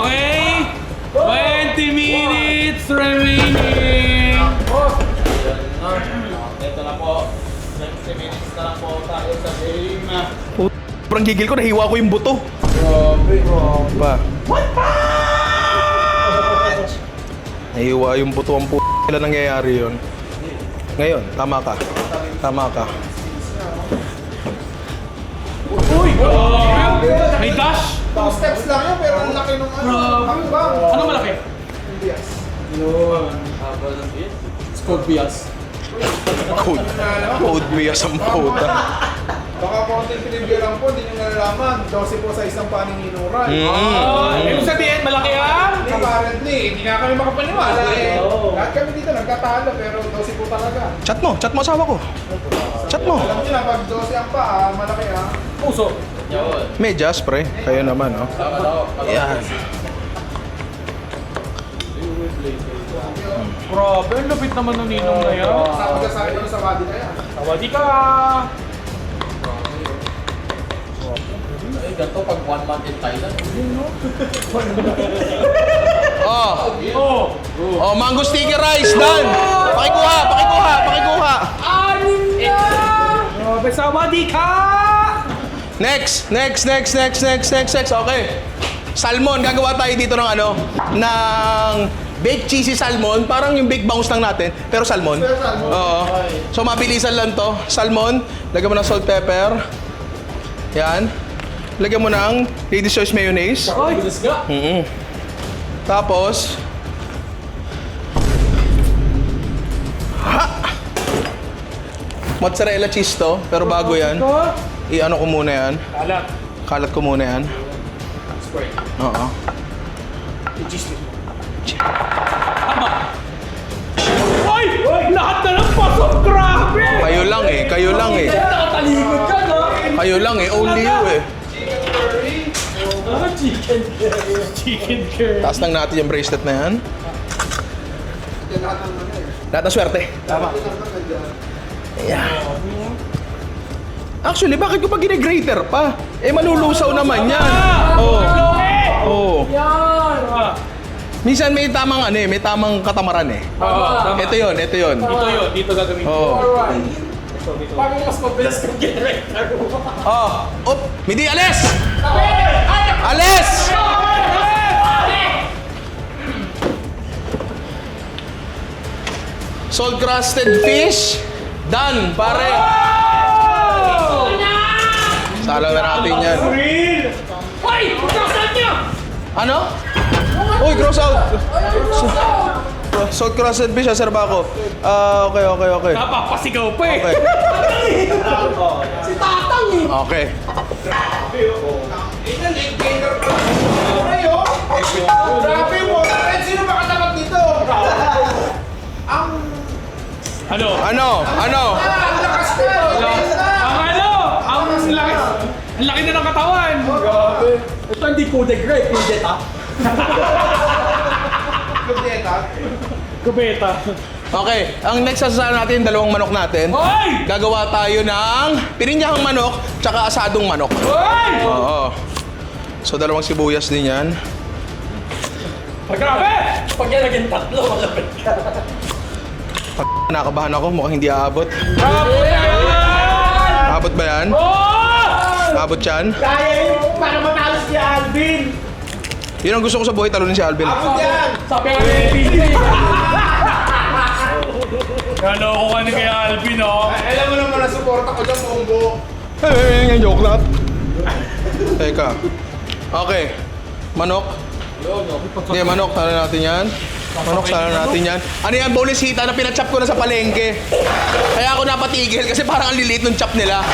okay. 20 minutes remaining. Ito na po. 60 minutes na lang po tayo sa game. Parang gigil ko, nahiwa ko yung buto. Ba? Nahiwa yung buto ang Kailan nangyayari yun? Ngayon, tama ka. Uy! May dash! 2 steps lang yan, pero ang laki nung ano. Kami ba? Ano malaki? Bias. It's called bias. Code bias ang puta. Baka konting trivia lang po, hindi nyo nalalaman. 12 po sa isang panininura. Ibig sabihin, malaki yan? Apparently, hindi nga kami makapaniwala eh. Lahat kami dito nagkatalo, pero 12 po talaga. Chat mo asawa ko. Chat mo. Alam nyo na, pag 12 ang paa, malaki ah. Puso. Medyas, pre. Kayo naman, oh. Yan. Grabe, ang lupit naman ng ninong na yan. Sabi ko sa body kaya. Tawadi ka! Ay, ganito pag 1 month in Thailand. Oh, mango sticky rice, done. Pakikuha. Grabe, sawadi ka! Next. Okay. Salmon, gagawa tayo dito ng ng baked cheesy salmon. Parang yung baked bangus lang natin, pero salmon. Oo. So, mabilisan lang to. Salmon, lagyan mo ng salt, pepper. Yan. Lagyan mo ng ladies choice mayonnaise. Ay! Bilis nga. Tapos, mozzarella cheese to, pero bago yan. I-ano ko muna yan. Alat. Kalat ko muna yan. Spray. Oo. Ay! Lahat na lang pasok! Grabe! Kayo lang eh. Nakatalikod ka, no? Kayo lang eh. Only you eh. Chicken curry. Taas lang natin yung bracelet na yan. Yan lahat ng ano eh. Lahat ng swerte. Tama. Ayan. Actually, bakit ko pa gine-grater pa? Eh, malulusaw naman yan. Oo. Oo. Yan! Minsan may tamang may tamang katamaran eh. Tama. Ito yun. Dito yun, dito gagawin. Oo. Alright. Paano mas mabilis kang generator? Oh. Midi, alis! Alis! Salt crusted fish. Done, pare. Salang na natin yan. Hoy! Saan niyo? Ano? Uy, cross out. Salt crusted fish, sir ba ako? Okay. Napapasigaw pa eh. Okay. Si Tatang eh! Okay. Ilan, egg gainer pa. Grabe mo. Sino ba katapat dito? Ang Ano? ang lakas ko. Ang laki na ng katawan. Ito hindi Kude Grey, Kude Ta. Kubeta. Kubeta. Okay, ang next sasasalan natin yung dalawang manok natin. Hoy! Gagawa tayo ng pininyahang manok tsaka asadong manok. Hoy! Oo. So, dalawang sibuyas din yan. Grabe! Pag yan naging tatlo, malapit ka. Nakabahan ako, mukhang hindi aabot. Grabe yan! Aabot ba yan? Oh! Aabot yan? Kaya yun, para matalo si Alvin. Yun ang gusto ko sa buhay, talunin si Alvin. Abot yan. Sabi nga ni PJ. Naloko ka ni kay Alvin, oh. Alam mo naman na suporta ko dyan, buong buo. Joke lang. Teka. Okay. Manok. Hindi, manok. Sala natin yan. Manok, sala natin yan. Ano yan? Bonus hita na pinachop ko na sa palengke. Kaya ako napatigil kasi parang ang liliit ng chop nila.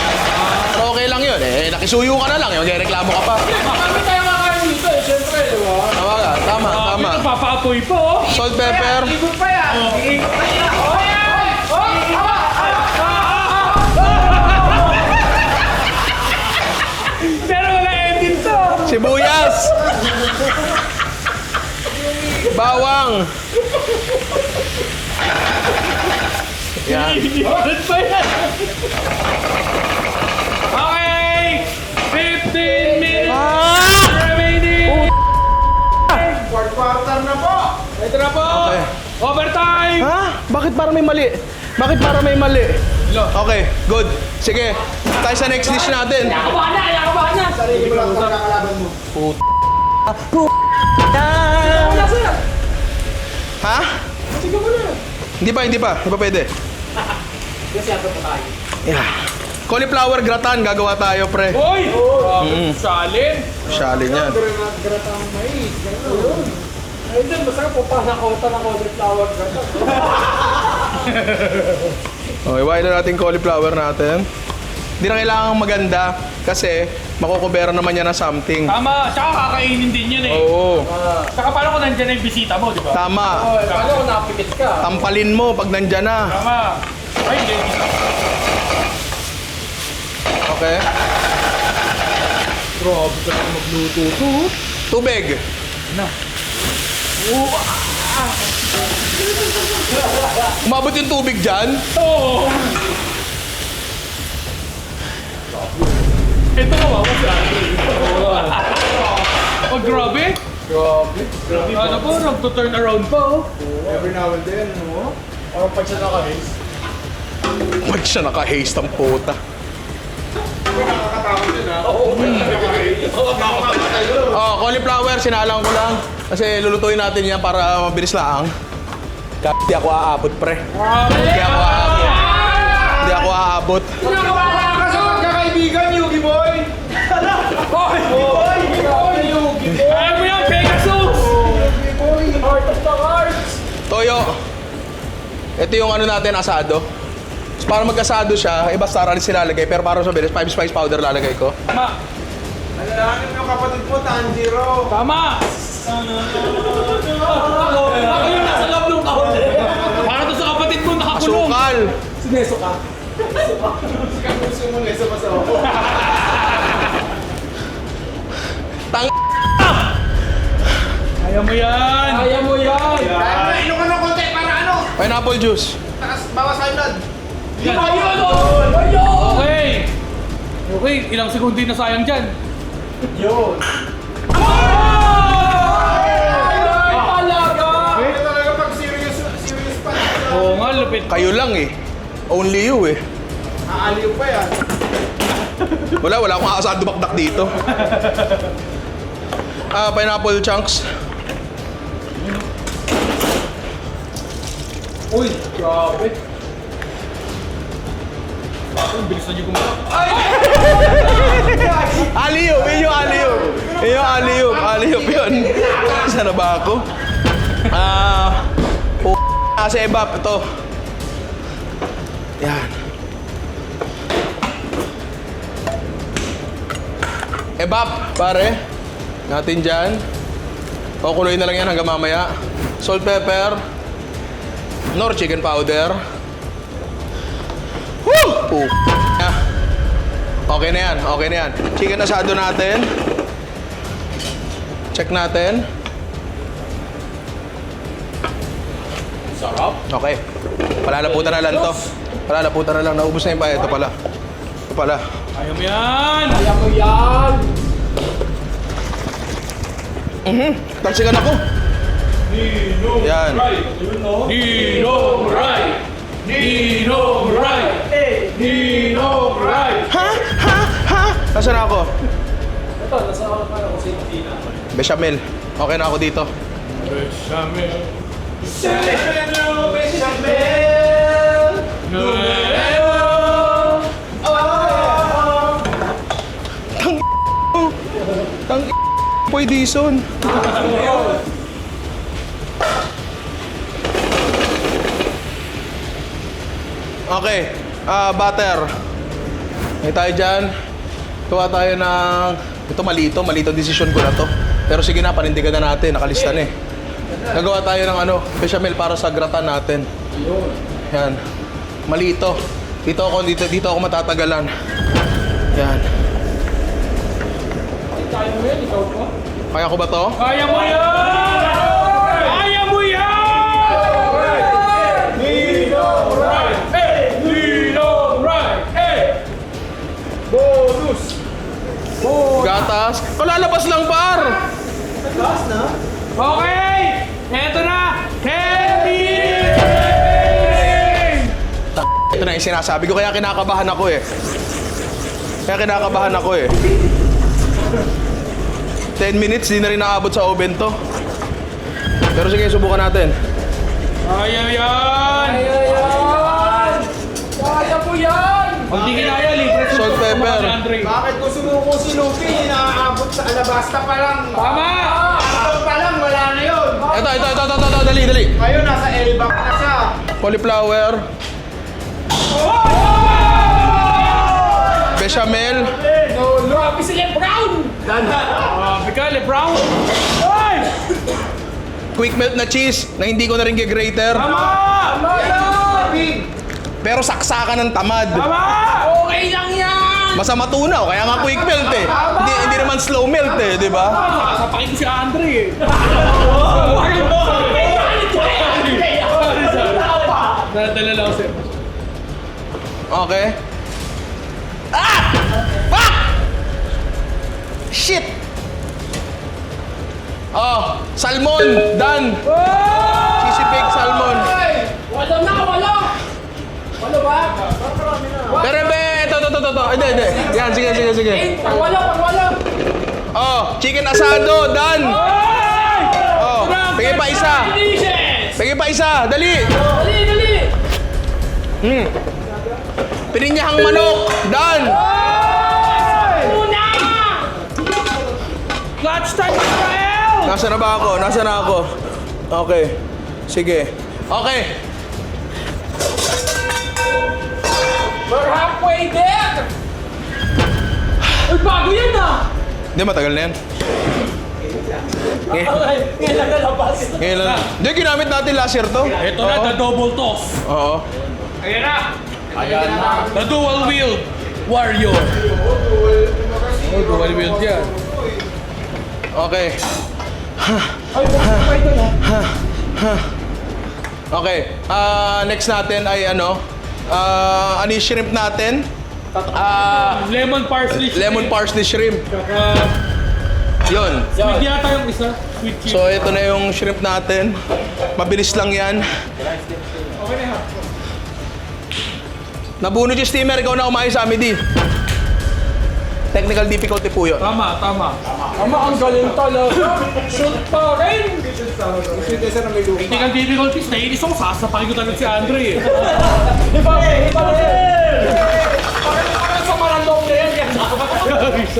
Pero okay lang yun. Eh, nakisuyo ka na lang. Magreklamo ka pa. Marami tayo kakain dito eh, syempre, di ba? Tama ka. Tama, tama. Ito, papaapoy po. Oh. Salt, pepper. Ikot pa yan! Ikot pa yan! Pero wala engine to. Sibuyas. Bawang. Yan. Iinit pa yan. Okay. 15 minutes remaining. Quarter na po! Ito na po. Okay. Overtime. Ha? Bakit parang may mali? Bakit parang may mali? Okay, good. Sige, tayo sa next dish natin. Yakabahan na! Sarili mo lang sa kakalaban mo. Wala sir! Ha? Sige mo na! Hindi pa, hindi pa pwede. Kasi ato pa tayo. Yeah. Cauliflower gratin, gagawa tayo, pre. Uy. Salin. Shalin yan. Gratang mais. Gano'n. Ayun din, masarap po pa nakota ng cauliflower gratin. Okay, wain na natin cauliflower natin. Hindi na kailangan maganda kasi makukubera naman yan ng something. Tama. Tsaka kakainin din yan eh. Oo, Tsaka paano kung nandyan na yung bisita mo, di ba? tama. Oh, paano kung napikit ka? Tampalin mo pag nandyan na. Tama. Ay, hindi. Okay? Grabe ka naman magluto to. Tubig. Na. Umabot yung tubig dyan. Oo. Ito kawawa si Ate. Oh, grabe. Grabe. Ano po, nagto-turn around pa oh. Every now and then, no? Parang pag siya naka-haze. Pag siya naka-haste ang puta. Nakakatakot yun, ha? Oh, cauliflower, sinalang ko lang. Kasi lulutuin natin yan para mabilis lang. Hindi ako aabot, pre. Hindi ako aabot. Hindi ako aabot. Nakawala ka sa magkakaibigan, Yugi Boy! Kaya mo yan, Pegasus! Heart of the hearts! Toyo. Ito yung ano natin, asado. So, para mag-asado siya, basta rin silalagay. Pero para sa bilis, 5 spice powder lalagay ko. Tama. Alalahanin mo yung kapatid mo, Tanjiro! Tama! Ako yung nasa loob ng kahon eh. Para to sa kapatid mo nakakulong. Sukal. Sineso ka. Gusto mo na isa pa sa ako. Tang... Kaya mo yan! Kaya mo yan! Inom ka ng konti para ano? Pineapple juice. Bawas high blood. Ayun! Ayun! Okay! Okay, ilang segundo na sayang dyan. Yun! Ay, talaga! Ito talaga pag serious pa. Oo nga, lupit. Kayo lang eh. Only you eh. Aaliw pa yan. Wala akong asado bakdak dito. Pineapple chunks. Uy! Grabe! Ang bilis na niyo gumawa. Aliyop! Yun yung aliyop! Yun yung aliyop! Aliyop yun! Saan na ba ako? Sa ebap. Ito. Yan. Ebap, pare. Natin dyan. Kukuloy na lang yan hanggang mamaya. Salt, pepper. Nor chicken powder. Woo! Okay na yan, okay na yan. Chicken asado natin. Check natin. Sarap! Okay. Palalaputan na lang to. Palalaputan na lang. Naubos na yung pa. Ito pala. Ito pala. Kaya mo yan! Kaya mo yan! Talsikan ako. Yan. Ninong Rai! Ninong Rai! Ninong Rai! Ha? Ha? Ha? Nasaan na ako? Ito, nasa ako sa Tina. Bechamel. Okay na ako dito. Bechamel. Boy Dison. Okay, butter. May tayo dyan. Kuha tayo ng... Ito malito decision ko na to. Pero sige na, panindigan na natin, nakalista na eh. Nagawa tayo ng ano, bechamel para sa gratin natin. Yan. Malito. Dito ako matatagalan. Yan. Kaya mo yan, ikaw po? Kaya ko ba to? Kaya mo yan! Kaya mo yan! Nino right! Hey! Nino right! Hey! Bonus! Gatas. Lalabas lang, par! Last na? Okay! Eto na! Heavy! Ito na yung sinasabi ko, kaya kinakabahan ako eh. 10 minutes, di na rin naabot sa oven to. Pero sige, subukan natin. Kaya yan! Kaya mo yan! Pag di kinaya, libre sa Salt, pepper. Bakit ko sumuko si Luffy? Nakakaabot sa alabasta pa lang. Tama! Ito pa lang, wala na yun. Ito, dali. Ngayon, nasa L-back na siya. Cauliflower. Bechamel. Grabe sila, Brown! Grabe ka, Lebron! Ay! Quick melt na cheese na hindi ko na rin grater. Tama! Pero saksakan ng tamad. Tama! Okay lang yan! Basta matunaw, kaya nga quick melt eh. Hindi naman slow melt eh, di ba? Sasapakin ko si Andre eh. Dala lang sir. Okay. Ah! Fuck! Shit! Oh, salmon, done. Cheesy baked salmon. Wala! Wala ba? Pero ito. Hindi. Yan, sige. Wala! Oh, chicken asado, done. Oh, bigay pa isa. Dali. Pininyahang manok, done. Clutch time, Israel! Nasaan na ako? Okay. Sige. Okay. We're halfway there! Uy, bago yan ah! Hindi, matagal na yan. Ngayon lang nalabas. Ngayon lang. Hindi, ginamit natin last year to. Ito na, the double toss. Oo. Ayan na! The dual wield warrior. Oh, dual wield yan. Okay. Okay. Next natin ay ano yung shrimp natin? Lemon parsley. Lemon parsley shrimp. Yun. Sweet yata yung isa. Sweet chili. So, ito na yung shrimp natin. Mabilis lang yan. Nabunod yung steamer. Ikaw na umayos sa Amity. Technical difficulty po yun. Tama. Ang galing talaga. Shoot pa rin. Technical difficulties. Nainis ako. Sasapakin ko talaga si Andre eh. Iba rin. Parang sa marandong na yan.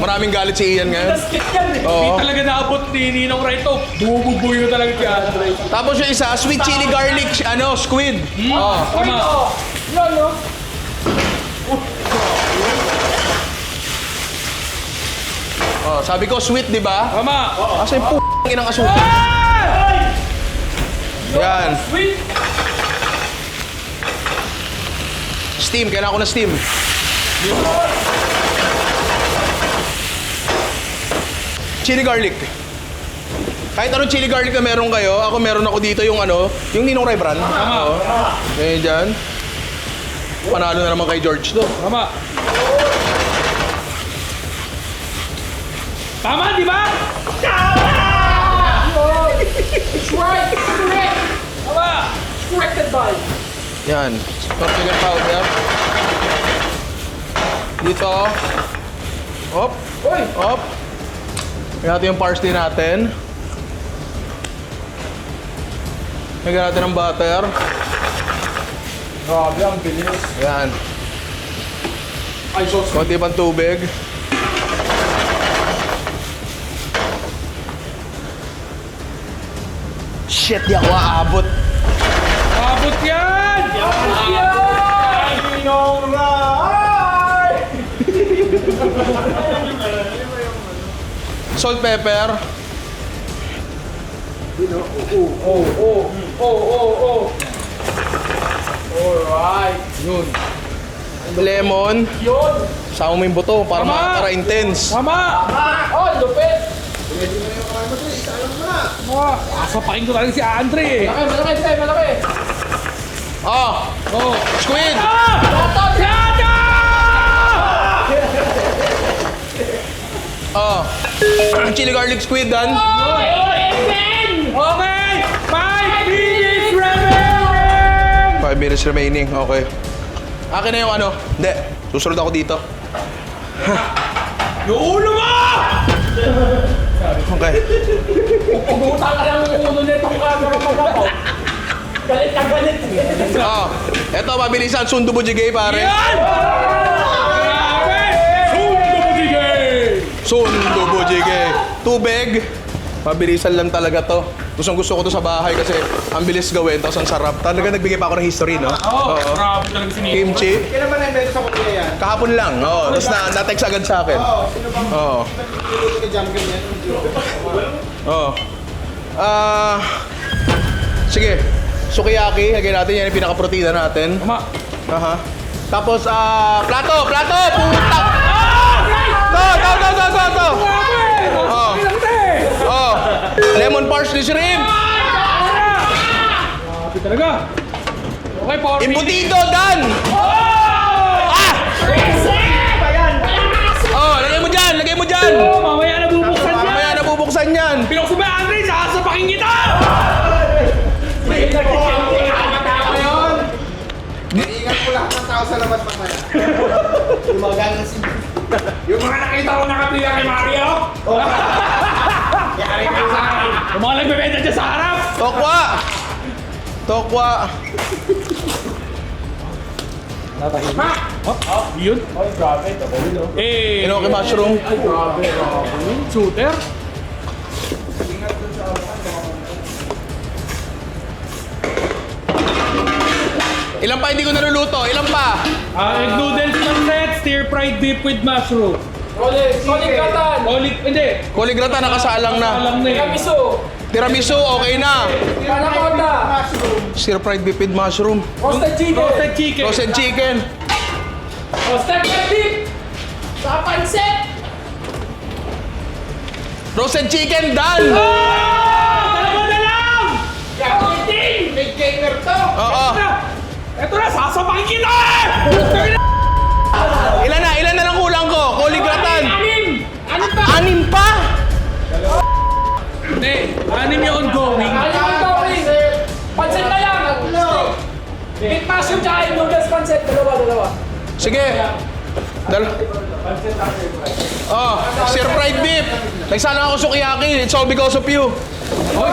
Maraming galit si Ian ngayon. Skit yan eh. Oo. Hindi talaga naabot ni Ninong Rito. Bumubuyo talaga si Andre. Tapos yung isa, sweet chili garlic, squid. Oh. Tama. Yan no? Oh, sabi ko sweet, di ba? Tama. Asa yung p***ing ng asukal? Yan. Sweet. Steam, kailangan ko na steam. Chili garlic. Kahit anong chili garlic na meron kayo, ako meron ako dito yung yung Ninong Ray brand. Tama. Ngayon dyan. Panalo na naman kay George to. Tama. Tama, di ba? Tama! It's right! It's correct! Tama! Corrected by! Yan. Tortilla powder. Dito. Hop. Uy! Hop. Lagyan natin yung parsley natin. Lagyan natin ng butter. Grabe, ang bilis. Yan. Ay, sauce. Konti pang tubig. Shit, di ako aabot. Abot yan! Abot yan! Salt, pepper. Alright. Yun. Lemon. Yun. Sama mo yung buto para Tama. para intense. Tama! Oh, lupit. Sasapakin ko talaga si Andre eh. Malaki, Tay, malaki. Oh, Oh. squid. Yata! Oh. Chili garlic squid, Dan. Okay! 5 minutes remaining! 5 minutes remaining. Okay. Akin na yung ano. Hindi. Susunod ako dito. Yung ulo mo! Okay. Pugutan ka lang yung ulo nitong camera mo ako. Galit ka, galit. Oh. Eto, mabilisan. Sundo bujigay, pare. Yan! Grabe! Sundo mo bigay! Sundo bujigay. Tubig. Mabilisan lang talaga to. Gusto ko to sa bahay kasi ang bilis gawin, tapos ang sarap. Talaga nagbigay pa ako ng history, no? Oo, grabe talaga si Nico. Kimchi. Kailan ba na-invento sa kuya yan? Kahapon lang. Oo. Tapos na-text agad sa akin. Oo, sino bang Oo. niluto kay Jamgam yan? Oo. Sige. Sukiyaki. Lagyan natin yan yung pinaka-protina natin. Tama. Aha. Tapos, plato! Plato! Putak! To! Oh. Oh. Lemon parsley shrimp! Grabe talaga. Okay, 4 minutes. Embutido, Dan! Ah! Oh, lagay mo dyan! Lagay mo dyan! Oh, mamaya nabubuksan yan. Mamaya nabubuksan yan! Pinokso ba, Andre? Sasapakin kita! Iingat ko lahat ng tao sa labas mamaya. Yung mga nakita ko nakapila kay Mario. Yari ka sa akin. Yung mga nagbebenta dyan sa harap. Tokwa! Tokwa! Yun. Ay, grabe. Eh. Inoki mushroom. Ay, grabe. Shooter. Ilan pa hindi ko naluluto? Ilan pa? Egg noodles pancit, stir fried beef with mushroom. Solid katan. Hindi. Kuligrata nakasalang na. Alam na yun. Tiramisu. Tiramisu, okay na. Anaconda. Stir fried beef with mushroom. Roasted chicken. Roasted chicken. Roasted chicken. Roasted beef. Sa pansit. Roasted chicken, Dan! Dalawa na lang! Yakutin. Big gamer to. Oo. Ito na, sasapakin kita eh! Ilan na lang kulang ko? Kuligratan. Ano pa? 6 pa? Hindi, anim yung ongoing. Ano to, please? Pansit na lang. Beef mushroom tsaka egg noodles pansit. Dalawa. Sige. Oh, stir fried beef. Nagsala ako sukiyaki. It's all because of you. Hoy,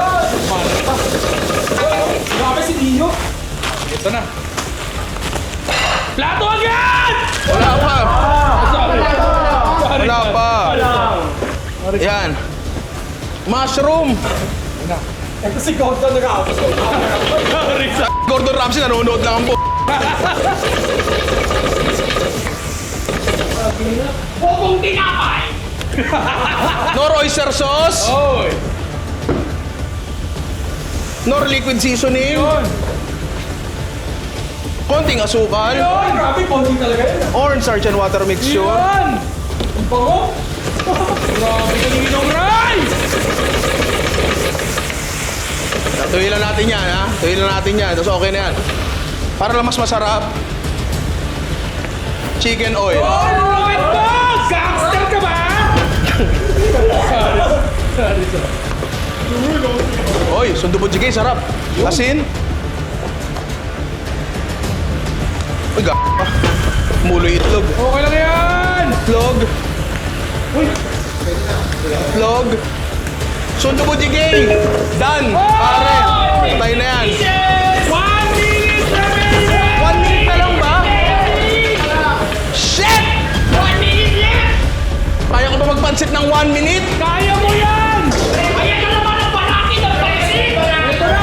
Grabe si Dio. ito na. Plato agad! Wala pa. Sorry. Wala pa. Yan. Mushroom. Ito si Gordon Ramsay. Sorry. Gordon Ramsay nanonood lang ang po. Bobong tinapay. Nor oyster sauce. Oy. Nor liquid seasoning. Konting asukal. Ay, grabe, konti talaga yun. Orange starch and water mixture. Yan! Ang bango! Grabe kaninong rice! Tuloy lang natin yan, ha? Tuloy lang natin yan. Tapos okay na yan. Para lang mas masarap. Chicken oil. Oh, lupit mo! Gangster ka ba? Sorry. Oy, sundo po jigay, sarap. Asin. Uy, muloy itlog. Okay lang yan! Itlog. Itlog. Sundo po jigay. Done. Pare. Tayo na yan. 1 minute remaining! 1 minute na lang ba? Shit! 1 minute left. Kaya ko ba magpansit ng 1 minute? Kaya mo yan! Ayan na naman ang palaki ng pansit. Ito na!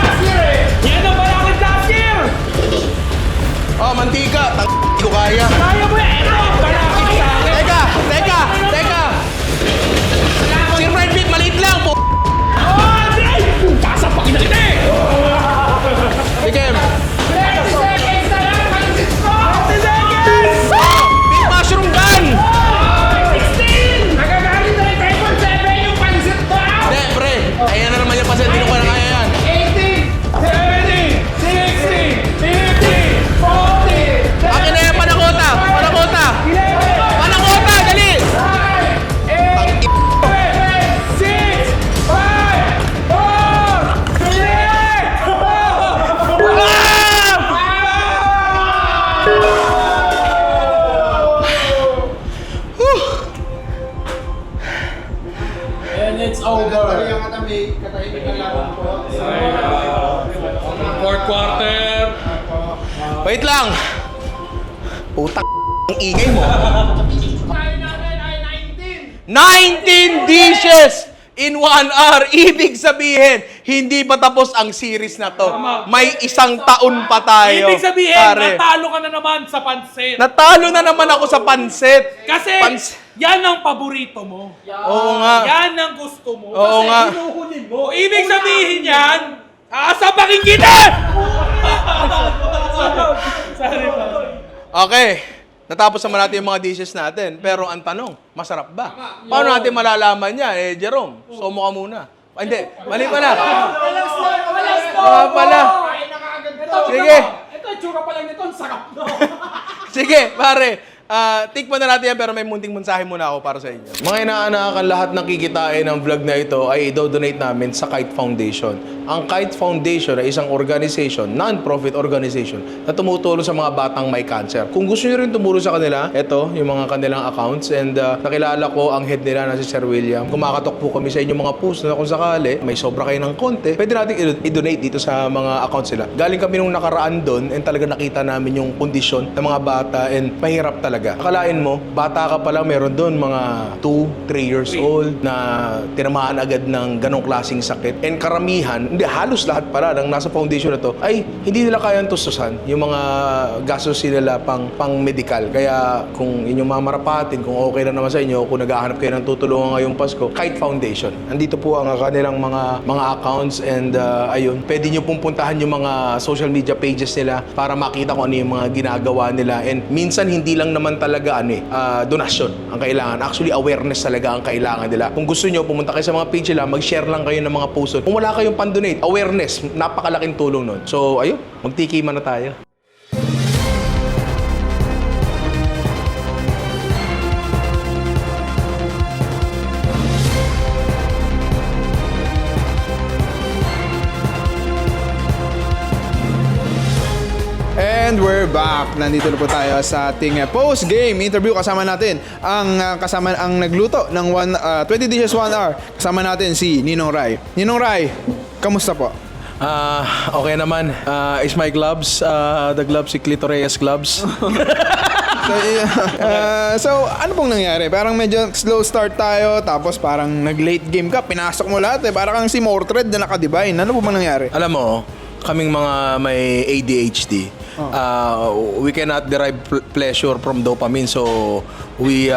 may katahimikan lang po. Fourth quarter. Wait lang! Putang ang ingay mo. Tayo natin ay 19 19! dishes in 1 hour. Ibig sabihin, hindi pa tapos ang series na to. May isang taon pa tayo. Ibig sabihin, Pare. natalo ka na naman sa pansit. Natalo na naman ako sa pansit. Kasi, yan ang paborito mo. Oo nga. Yan ang gusto mo. Oo Kasi nga. hinuhulin mo. Ibig sabihin yan, aasapakin kita! Sorry pa. Okay. Natapos naman natin yung mga dishes natin. Pero ang tanong, masarap ba? Paano natin malalaman yan? Eh, Jerome, somo ka muna. Ah, hindi, mali pala. Pala. Sige. Ito, tsura pa lang nito, ang sarap. Sige, pare. Tikman na natin yan pero may munting mensahe muna ako para sa inyo. Mga inaanakan lahat ng kikitain ng vlog na ito ay i-donate namin sa Kite Foundation. Ang Kite Foundation ay isang organization, non-profit organization na tumutulong sa mga batang may cancer. Kung gusto nyo rin tumulong sa kanila, ito yung mga kanilang accounts and nakilala ko ang head nila na si Sir William. Kumakatok po kami sa inyong mga post na kung sakali may sobra kayo ng konti, pwede natin i-donate dito sa mga accounts nila. Galing kami nung nakaraan doon and talaga nakita namin yung kondisyon ng mga bata and mahirap talaga. Akalain mo, bata ka pa lang, meron doon mga 2, 3 years old na tinamaan agad ng ganong klaseng sakit. And karamihan, hindi, halos lahat pala ng nasa foundation na to, ay hindi nila kayang tustusan yung mga gastos nila pang medical. Kaya kung inyong mamarapatin, kung okay na naman sa inyo, kung naghahanap kayo ng tutulungan ngayong Pasko, Kite Foundation. Andito po ang kanilang mga accounts and ayun, pwede nyo pong puntahan yung mga social media pages nila para makita kung ano yung mga ginagawa nila. And minsan hindi lang naman talaga donasyon ang kailangan. Actually, awareness talaga ang kailangan nila. Kung gusto nyo, pumunta kayo sa mga page nila, mag-share lang kayo ng mga post. Kung wala kayong pandonate, awareness, napakalaking tulong nun. So, ayun, magtikiman na tayo. And we're back. Nandito na po tayo sa ating post-game interview. Kasama natin ang nagluto ng 20 dishes 1 hour. Kasama natin si Ninong Rai. Ninong Rai, kamusta po? Okay naman. Is my gloves, the gloves, si Clitoreas gloves. So, ano pong nangyari? Parang medyo slow start tayo, tapos parang nag-late game ka, pinasok mo lahat eh. Parang kang si Mordred na naka-divine. Ano po bang nangyari? Alam mo, kaming mga may ADHD, we cannot derive pleasure from dopamine, so we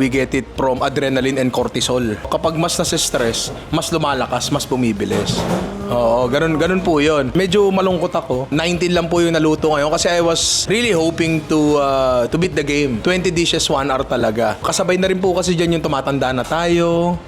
get it from adrenaline and cortisol. Kapag mas nasa-stress, mas lumalakas, mas bumibilis. Oo, ganun po yun. Medyo malungkot ako. 19 lang po yung naluto ngayon kasi I was really hoping to beat the game. 20 dishes 1 hour talaga. Kasabay na rin po kasi dyan yung tumatanda na tayo.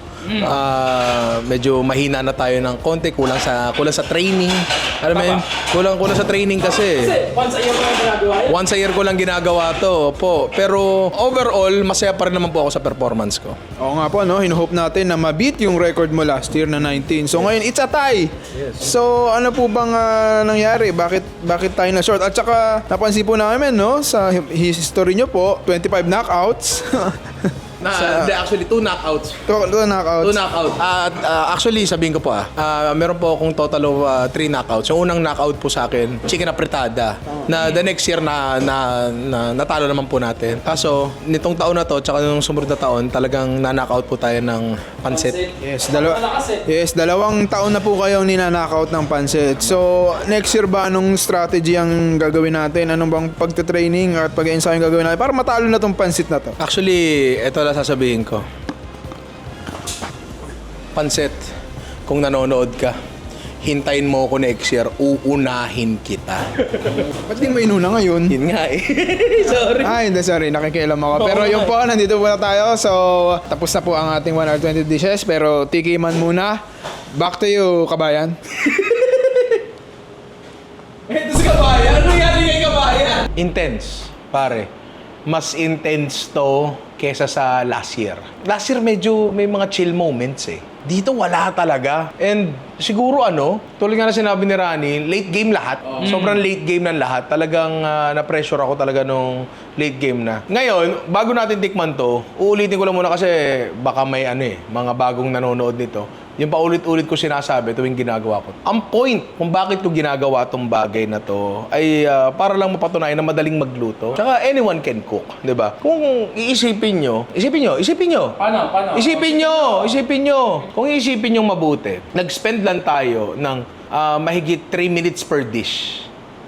Medyo mahina na tayo ng konti, kulang sa training. Alam mo yun? Kulang sa training kasi. Once a year ko lang ginagawa yan. Once a year ko lang ginagawa to po. Pero overall, masaya pa rin naman po ako sa performance ko. Oo nga po, no? Hinuhope natin na ma-beat yung record mo last year na 19. So ngayon, it's a tie. Yes. So ano po bang nangyari? Bakit tayo na short? At saka napansin po namin, no? Sa history nyo po, 25 knockouts. Actually, 2 knockouts. 2 knockouts. 2 knockouts. Actually, sabihin ko po meron po akong total of 3 knockouts. Yung unang knockout po sa akin, chicken apretada. Na the next year na natalo naman po natin. Kaso, nitong taon na to, tsaka nung sumunod na taon, talagang na-knockout po tayo ng pansit. Yes, dalawang taon na po kayong nina-knockout ng pansit. So, next year ba, anong strategy ang gagawin natin? Anong bang pagte-training at pag-ensayo ang gagawin natin para matalo na tong pansit na to? Actually, ito lang sasabihin ko. Pansit, kung nanonood ka, hintayin mo ako next year, uunahin kita. Ba't di mo inuna ngayon? Yun nga eh. Sorry. Sorry, nakikialam ako. Pero yung po, nandito po na tayo. So, tapos na po ang ating 1 hour 20 dishes. Pero tikiman muna. Back to you, kabayan. Ito si kabayan? Ano nangyari kay kabayan? Intense, pare. Mas intense to kesa sa last year. Last year medyo may mga chill moments eh. Dito wala talaga. And siguro tulad nga na sinabi ni Rani, late game lahat. Sobrang late game ng lahat. Talagang na-pressure ako talaga nung late game na. Ngayon, bago natin tikman to, uulitin ko lang muna kasi baka may mga bagong nanonood nito. Yung paulit-ulit ko sinasabi tuwing ginagawa ko. Ang point kung bakit ko ginagawa tong bagay na to ay para lang mapatunayan na madaling magluto. Tsaka anyone can cook, di ba? Kung isipin nyo. Paano? Isipin nyo. Kung iisipin nyo mabuti, nag-spend lang tayo ng mahigit 3 minutes per dish.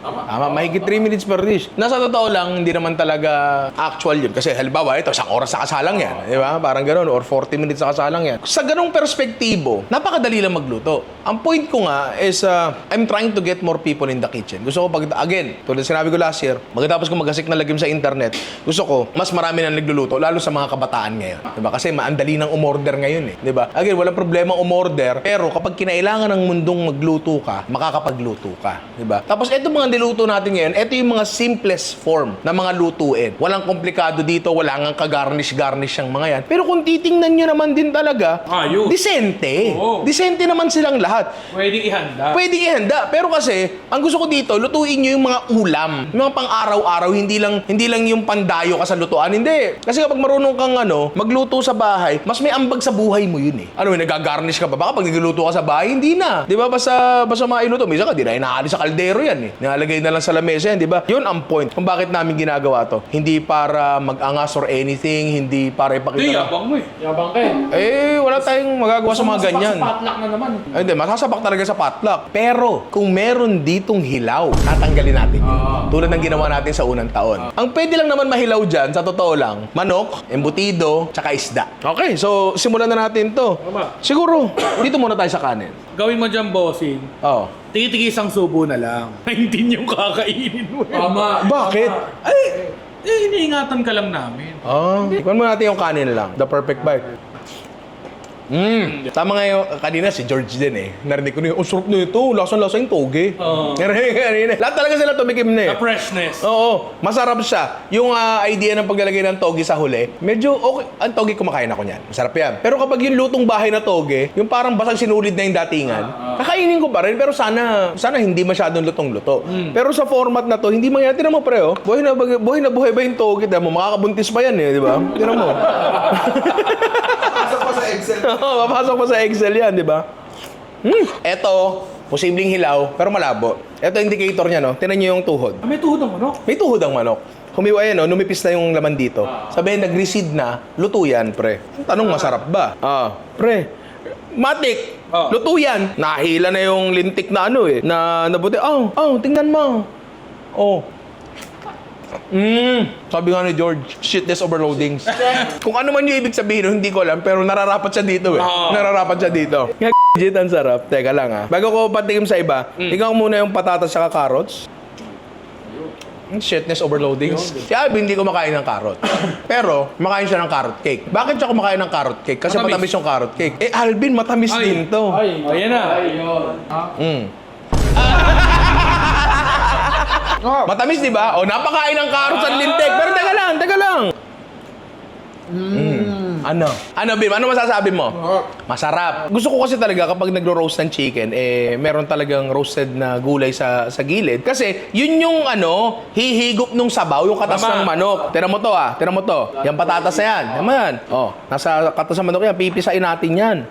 Tama, mahigit 3 minutes per dish. Nasa totoo lang, hindi naman talaga actual yun. Kasi halimbawa, ito, 1 oras sa kasalang yan. Di ba? Parang gano'n. Or 40 minutes sa kasalang yan. Sa ganong perspektibo, napakadali lang magluto. Ang point ko nga is, I'm trying to get more people in the kitchen. Gusto ko again, tulad sinabi ko last year, magkatapos ko magasik na lagim sa internet, gusto ko, mas marami na nagluluto, lalo sa mga kabataan ngayon. Di ba? Kasi maandali ng umorder ngayon eh. Di ba? Again, walang problema umorder, pero kapag kinailangan ng mundong magluto ka, makakapagluto ka. Di ba? Tapos ito mga niluto natin ngayon, ito yung mga simplest form na mga lutuin. Walang komplikado dito, wala nga ka-garnish ang mga yan. Pero kung titingnan nyo naman din talaga, Ayos. disente. Oo. Disente naman silang lahat. Pwedeng ihanda. Pwede ihanda. Pero kasi, ang gusto ko dito, lutuin nyo yung mga ulam. Yung mga pang-araw-araw, hindi lang yung pandayo ka sa lutuan. Hindi. Kasi kapag marunong kang magluto sa bahay, mas may ambag sa buhay mo yun eh. Nagagarnish ka pa. Baka pag nagluto ka sa bahay, hindi na. Di ba? Basta mailuto. Minsan ka, di na inaalis sa kaldero yan eh. Nilalagay na lang sa lamesa yan, di ba? Yun ang point kung bakit namin ginagawa to. Hindi para mag-angas or anything, hindi para ipakita Hindi, na. yabang mo eh. Yabang ka Wala tayong magagawa sa mga ganyan. Sa potluck na naman. Ay, hindi, masasabak talaga sa potluck. Pero, kung meron ditong hilaw, tatanggalin natin yun. Tulad ng ginawa natin sa unang taon. Ang pwede lang naman mahilaw dyan, sa totoo lang, manok, embutido, tsaka isda. Okay, so simulan na natin to. Tama. Siguro, dito muna tayo sa kanin. Gawin mo dyan, bossing. Oh. Tigi-tigi isang subo na lang. 19 yung kakainin mo. Tama. Bakit? Ay, iniingatan ka lang namin. Oh, tikman mo natin yung kanin lang. The perfect bite. Tama nga yung kanina si George din eh. Narinig ko na yung, sarap na ito. Lasang-lasa yung toge. Oo. Narinig ko kanina. Lahat talaga sila tumikim na eh. The freshness. Oo, masarap siya. Yung idea ng paglalagay ng toge sa huli, medyo okay. Ang toge kumakain ako niyan. Masarap yan. Pero kapag yung lutong bahay na toge, yung parang basang sinulid na yung datingan, kakainin ko pa rin. Pero sana hindi masyadong lutong-luto. Pero sa format na to, hindi mangyayari. Tinan mo pre, buhay na buhay ba yung toge? Tinan mo, makakabuntis pa yan eh, di ba? Tinan mo. Pasok pa sa Excel. Oo, papasok pa sa Excel yan, di ba? Eto, posibleng hilaw, pero malabo. Eto indicator niya, no? Tinan niyo yung tuhod. May tuhod ang manok. May tuhod ang manok. Humiwa yan, no? Numipis na yung laman dito. Sabihin, nag-recede na, luto yan, pre. Tanong, masarap ba? Pre, matik, luto yan. Nahila na yung lintik na na nabuti. Tingnan mo. Sabi nga ni George, shitness overloadings. Kung ano man yung ibig sabihin, hindi ko alam, pero nararapat siya dito eh. Nararapat siya dito. Legit, ang sarap. Teka lang bago ko patikim sa iba, tingnan ko muna yung patatas saka carrots. Shitness overloadings. Si Alvin, hindi kumakain ng carrot. Pero, kumakain siya ng carrot cake. Bakit siya kumakain ng carrot cake? Kasi matamis yung carrot cake. Alvin, matamis din to. Ayan na. Matamis, di ba? Napakain ng carrots ang lintik. Pero teka lang. Ano, Bim? Ano masasabi mo? Masarap. Gusto ko kasi talaga kapag nagro-roast ng chicken, meron talagang roasted na gulay sa gilid. Kasi, yun yung hihigop nung sabaw, yung katas ng manok. Tira mo to. Yan patatas na yan. Yaman. Nasa katas ng manok yan. Pipisain natin yan.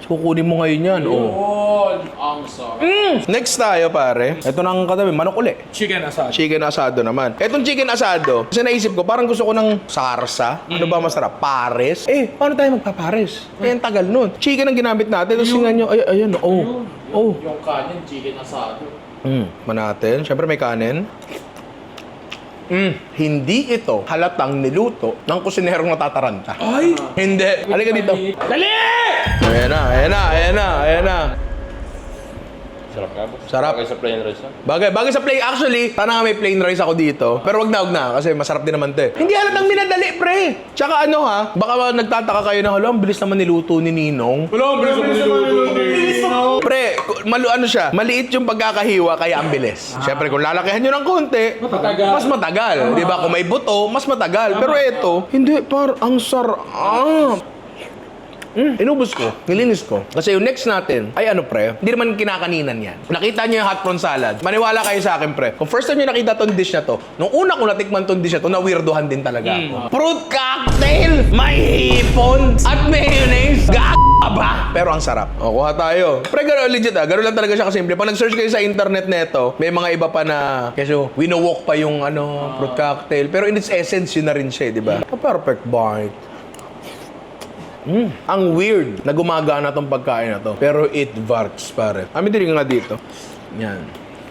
Kukunin mo ngayon yan. Ang sarap. Next tayo, pare. Ito nang katabi, manok uli. Chicken asado. Chicken asado naman. Etong chicken asado, kasi naisip ko, parang gusto ko ng sarsa. Ano ba masarap? Pares. Paano tayo magpapares? Ang tagal nun. Chicken ang ginamit natin. Tapos tingnan nyo, ayan. Yung kanin, chicken asado. Manatin. Siyempre may kanin. Hindi ito halatang niluto ng kusinerong natataranta. Ay! Hindi. Halika dito. Dali! Ayan na. Sarap nga po. Sarap. Bagay sa plain rice na. Bagay sa plain. Actually, sana nga may plain rice ako dito. Pero wag na. Kasi masarap din naman to eh. Hindi halatang minadali, pre. Tsaka ano ha, baka nagtataka kayo na, hala, ang bilis naman niluto ni Ninong. Wala, ang bilis naman niluto. Pre, ano siya, maliit yung pagkakahiwa, kaya ang bilis. Siyempre, kung lalakihan nyo ng konti, mas matagal. Di ba? Kung may buto, mas matagal. Pero ito, hindi, ang sarap. Inubos ko, nilinis ko. Kasi yung next natin, ay ano pre, hindi naman kinakaninan yan. Nakita nyo yung hot prawn salad. Maniwala kayo sa akin pre. Kung first time nyo nakita tong dish na to, nung una ko natikman tong dish na to, na-weirdohan din talaga ako. Fruit cocktail! May hipon! At mayonnaise! Ba? Pero ang sarap. O, kuha tayo. Pre, gano'n legit gano'n lang talaga siya kasimple. Pag nag-search kayo sa internet neto, may mga iba pa na, kasi winowalk pa yung fruit cocktail. Pero in its essence, yun na rin siya, di ba? A perfect bite. Ang weird na gumagana tong pagkain na to. Pero it works, pare. Amin din nga dito. Yan.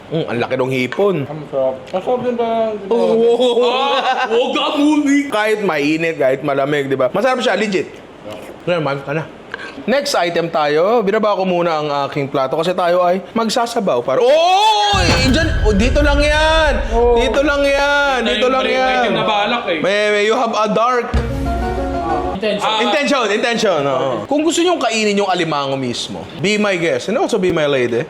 Ang laki ng hipon. Masarap din ba? Huwag ka muli. Kahit mainit, kahit malamig, di ba? Masarap siya, legit. Ano naman? Next item tayo. Binaba ko muna ang aking plato kasi tayo ay magsasabaw. Para dito lang yan! Dito lang yan! Dito lang yan! May na balak eh. You have a dark intention. Oo. Kung gusto nyong kainin yung alimango mismo, be my guest and also be my lady.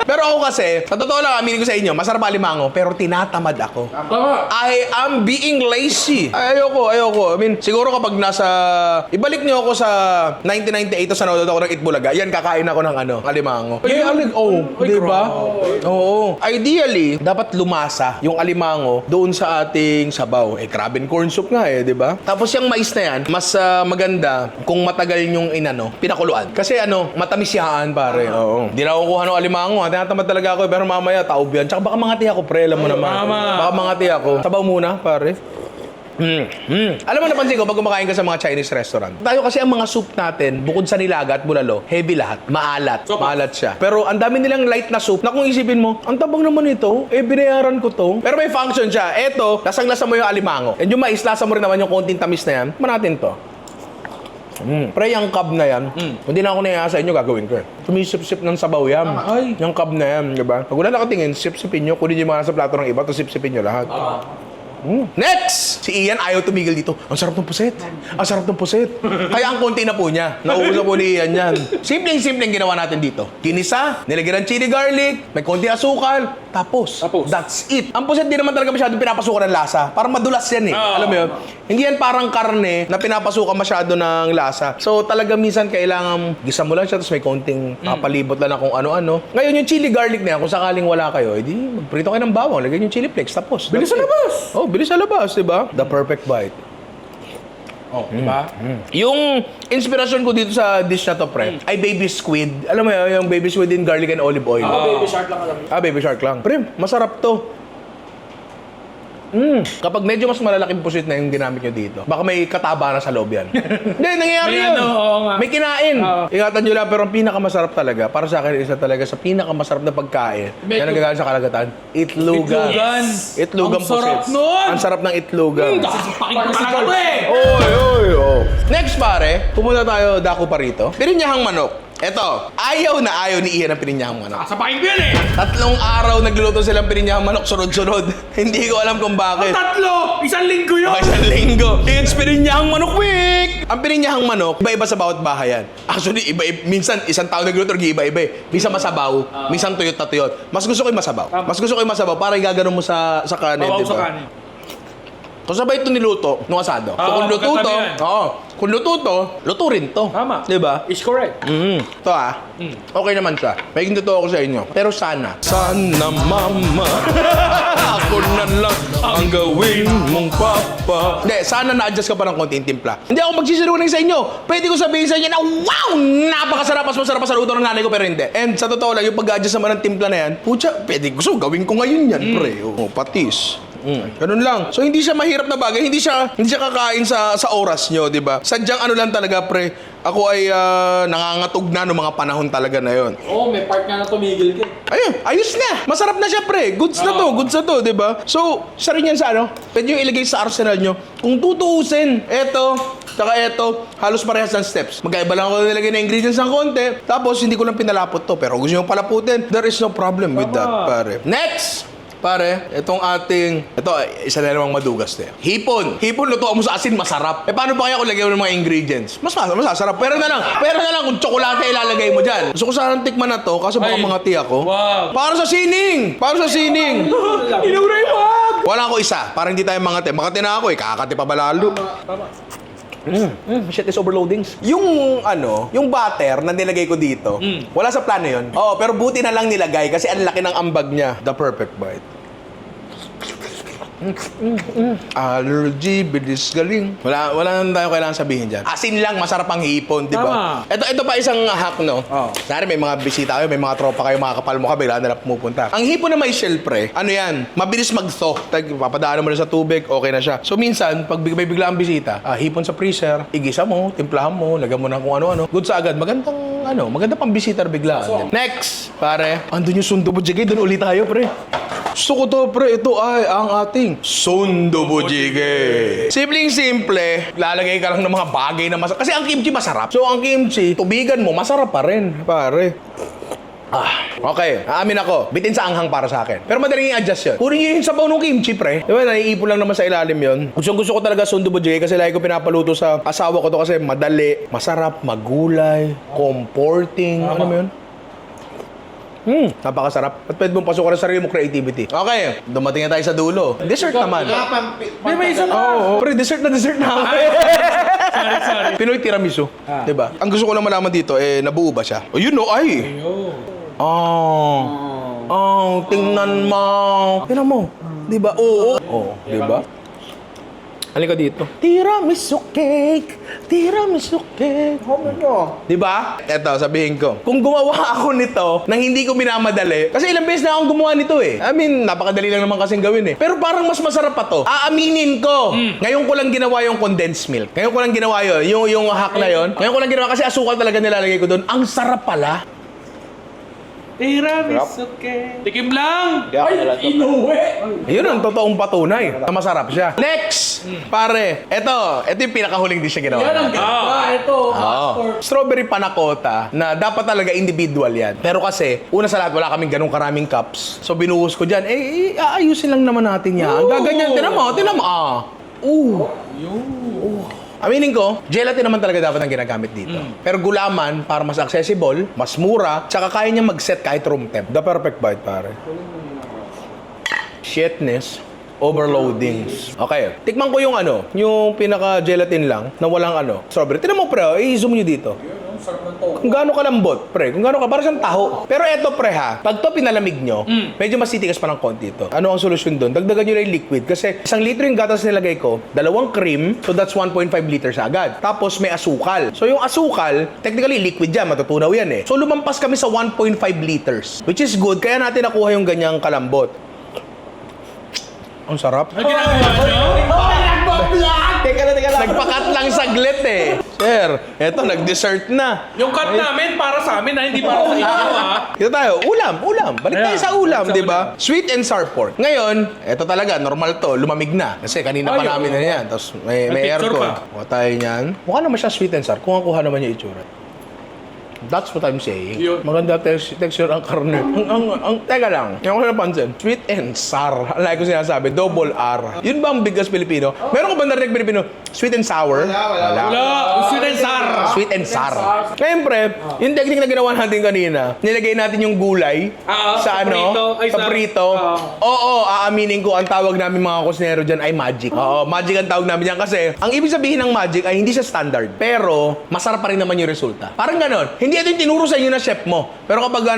Pero ako kasi, sa totoo lang, aminin ko sa inyo, masarap alimango, pero tinatamad ako. Tama. I am being lazy. Ayoko. I mean, siguro kapag ibalik niyo ako sa 1998 tapos nanonood ako ng Itbulaga, yan, kakain ako ng alimango. Di ba? Oo. Ideally, dapat lumasa yung alimango doon sa ating sabaw. Crab and corn soup nga di ba? Tapos yung mais na yan, mas maganda kung matagal yung pinakuluan. Kasi matamis yan, pare. Oo. Di na ako kuha ng alimango. Tinatamad talaga ako, pero mamaya taob yan. Tsaka baka mangati ako, pre, alam mo naman. Baka mangati ako. Sabaw muna, pare. Alam mo, napansin ko, pag kumakain ka sa mga Chinese restaurant, tayo kasi ang mga soup natin, bukod sa nilaga at bulalo, heavy lahat. Maalat. Maalat siya. Pero ang dami nilang light na soup na kung isipin mo, ang tabang naman ito, binayaran ko to. Pero may function siya. Eto, lasang-lasa mo yung alimango. And yung mais, lasa mo rin naman yung konting tamis na yan. Manatin to. Pre, yung cub na yan, hindi na ako naiya sa inyo, gagawin ko Sumisip-sip ng sabaw yan. Yung cub na yan, di ba? Pag wala nakatingin, sip-sipin nyo, kunin nyo yung mga nasa plato ng iba, tapos sip-sipin nyo lahat. Next! Si Ian ayaw tumigil dito. Ang sarap ng puset. Kaya ang konti na po niya. Nauuso po ni Ian yan. Simpleng ginawa natin dito. Kinisa, nilagyan ng chili garlic, may konti asukal, tapos. That's it. Ang puset di naman talaga masyadong pinapasukan ng lasa. Parang madulas yan Alam mo yun? Hindi yan parang karne na pinapasukan masyado ng lasa. So talaga minsan kailangan gisa mo lang siya tapos may konting papalibot lang na kung ano-ano. Ngayon yung chili garlic na yan, kung sakaling wala kayo, edi magprito kayo ng bawang, lagyan yung chili flakes, tapos. Bilis sa labas! Bilis sa labas, diba? The perfect bite. Diba? Yung inspirasyon ko dito sa dish na to, pre, ay baby squid. Alam mo yun, yung baby squid in garlic and olive oil. Baby shark lang alam. Baby shark lang. Pre, masarap to. Kapag medyo mas malalaking pusit na yung ginamit nyo dito, baka may kataba na sa loob yan. Hindi, nangyayari May yun. oo nga. May kinain. Ingatan nyo lang, pero ang pinakamasarap talaga, para sa akin, isa talaga sa pinakamasarap na pagkain na nagagaling sa kalagatan, itlogan. Itlogan Ang sarap pusit. nun! Ang sarap ng itlogan. Sasapakin ko talaga to Oy. Next pare, pumunta tayo dako pa rito. Pirinyahang manok. Eto, ayaw ni Ian ang pirinyahang manok. Sasapakin ko yan 3 araw nagluluto silang pirinyahang manok, sunod-sunod. Hindi ko alam kung bakit. 3! Isang linggo yun! Isang linggo. It's pirinyahang manok week! Ang pirinyahang manok, iba-iba sa bawat bahayan. Actually, minsan isang tao nagluluto, iba-iba Minsan masabaw, minsan tuyot na tuyot. Mas gusto ko yung masabaw. Para igagano mo sa kanin, Babaw diba? sa kanin. So sabay ito niluto nung asado. So kung luto to, kung luto to, luto rin to. Tama. Diba? Is correct. Ito okay naman siya. May totoo ako sa inyo. Pero sana mama, ako na lang ang gawin mong papa. Hindi, sana na-adjust ka pa ng konting timpla. Hindi ako magsisinungaling sa inyo. Pwede ko sabihin sa inyo na wow, napakasarap, mas masarap sa luto ng nanay ko, pero hindi. And sa totoo lang, yung pag-adjust naman ng timpla na yan, pucha, pwede gusto, gawin ko ngayon yan, pre. Patis. Ganun lang. So hindi siya mahirap na bagay, hindi siya kakain sa oras nyo, di ba? Sadyang ano lang talaga, pre. Ako ay nangangatog na noong mga panahon talaga na yon. Oo, may part nga na tumigil ka. Ayun, ayos na. Masarap na siya, pre. Goods na to, di ba? So, isa rin yan sa ano, pwede nyo ilagay sa arsenal nyo. Kung tutuusin, eto, tsaka eto, halos parehas ng steps. Magkaiba lang ako nilagay na ingredients ng konti, tapos hindi ko lang pinalapot to. Pero gusto nyo palaputin, there is no problem with that, pare. Next! Pare, itong ating... Ito, isa na namang madugas na yan. Hipon lutuan mo sa asin, masarap. Paano pa kaya kung lagyan mo ng mga ingredients? Masasarap. Pero na lang kung tsokolate ilalagay mo dyan. Gusto ko sanang tikman na to, kaso baka mga tiya ko. Wow. Para sa sining! Inuray mo! Wala ako isa, para hindi tayo mangati. Makati na ako kakati pa ba lalo? Shit is overloadings. Yung butter na nilagay ko dito, wala sa plano yun. Oo, pero buti na lang nilagay kasi ang laki ng ambag niya. The perfect bite. Allergy, bilis galing. Wala na tayo kailangan sabihin dyan. Asin lang, masarap ang hipon, di ba? Ito pa isang hack, no? Sari may mga bisita kayo, may mga tropa kayo, mga kapal mo ka, bigla na pumupunta. Ang hipon na may shell, pre, ano yan? Mabilis mag-thaw. Papadaanan mo na sa tubig, okay na siya. So minsan, pag may bigla ang bisita, hipon sa freezer, igisa mo, timplahan mo, lagyan mo na kung ano-ano. Good sa agad. Maganda pang bisita biglaan. Next, pare. Andun yung sundo bujigay, doon ulit tayo, pre. Gusto ko to, pre. Ito ay ang ating sundo bujige. Simpleng-simple. Lalagay ka lang ng mga bagay na masarap. Kasi ang kimchi masarap. So, ang kimchi, tubigan mo, masarap pa rin, pare. Okay. Aamin ako. Bitin sa anghang para sa akin. Pero madaling i-adjust yun. Kunin nyo yung sabaw ng kimchi, pre. Diba, naiipon lang naman sa ilalim yun. Gusto ko talaga sundo bujige kasi lagi ko pinapaluto sa asawa ko to kasi madali, masarap, magulay, comforting. Ano mo yun? Napakasarap. At pwede mong pasukan ang sarili mo creativity. Okay, dumating na tayo sa dulo. Dessert naman. May isa pa. Pre, dessert na ako. Sorry. Pinoy tiramisu. Diba? Ang gusto ko lang malaman dito, nabuo ba siya? Oh, you know, ay! Tingnan mo. Tingnan mo. Diba? Oo. Diba? Halika dito. Tiramisu cake. Diba? Eto, sabihin ko. Kung gumawa ako nito nang hindi ko minamadali, kasi ilang beses na akong gumawa nito eh. I mean, napakadali lang naman kasing gawin eh. Pero parang mas masarap pa to. Aaminin ko. Ngayon ko lang ginawa yung condensed milk. Ngayon ko lang ginawa yun. Yung hack na yun. Ngayon ko lang ginawa kasi asukal talaga nilalagay ko doon. Ang sarap pala. Tiramisu cake. Tikim lang. Inuwi! Ayun ang totoong patunay na masarap siya. Next! Pare, ito yung pinakahuling dish na ginawa. Yan ang ganda. Ito, Strawberry panna cotta na dapat talaga individual yan. Pero kasi, una sa lahat, wala kaming ganong karaming cups. So binuhos ko dyan, aayusin lang naman natin yan. Gaganyan, tinan mo. Aminin ko, gelatin naman talaga dapat ang ginagamit dito. Pero gulaman, para mas accessible, mas mura, tsaka kaya niya mag-set kahit room temp. The perfect bite, pare. Shitness, overloadings. Okay, tikman ko yung pinaka-gelatin lang, na walang strawberry. Tinan mo, pre, i-zoom nyo dito. Kung gaano kalambot, pre. Kung gaano para siyang taho. Pero eto, pre, pag to pinalamig nyo, medyo mas titigas pa ng konti ito. Ano ang solusyon doon? Dagdagan nyo na yung liquid. Kasi 1 litro yung gatas nilagay ko, 2 cream, so that's 1.5 liters agad. Tapos may asukal. So yung asukal, technically liquid yan, matutunaw yan eh. So lumampas kami sa 1.5 liters, which is good. Kaya natin nakuha yung ganyang kalambot. Ang sarap. Ang ginagawa nyo? Teka lang. Nagpakat lang saglit eh. Sir, eto, nag-dessert na. Yung cut namin para sa amin hindi para sa inyo Dito tayo, ulam. Balik tayo sa ulam, di ba? Sweet and sour pork. Ngayon, eto talaga, normal to, lumamig na. Kasi kanina pa namin na yan. Tapos may picture aircon. ka. Kuha tayo niyan. Mukha naman siya sweet and sour. Kuha naman yung itsura. That's what I'm saying. Yun. Maganda texture ang karne. Teka lang. Yung ako napansin. Sweet and sour. Like ko sinasabi, double R. Yun ba ang biggest Pilipino? Meron ko ba narinig Pilipino? Sweet and sour? Wala. Sweet and sour. Sweet and sour. Ngayon, pre, yung technique na ginawa natin kanina, nilagay natin yung gulay sa prito. Oo, aaminin ko, ang tawag namin mga kusinero dyan ay magic. Oo, magic ang tawag namin yan kasi ang ibig sabihin ng magic ay hindi siya standard. Pero, masarap pa rin naman yung resulta. Parang ganon. Hindi ito yung tinuro sa inyo na chef mo. Pero kapag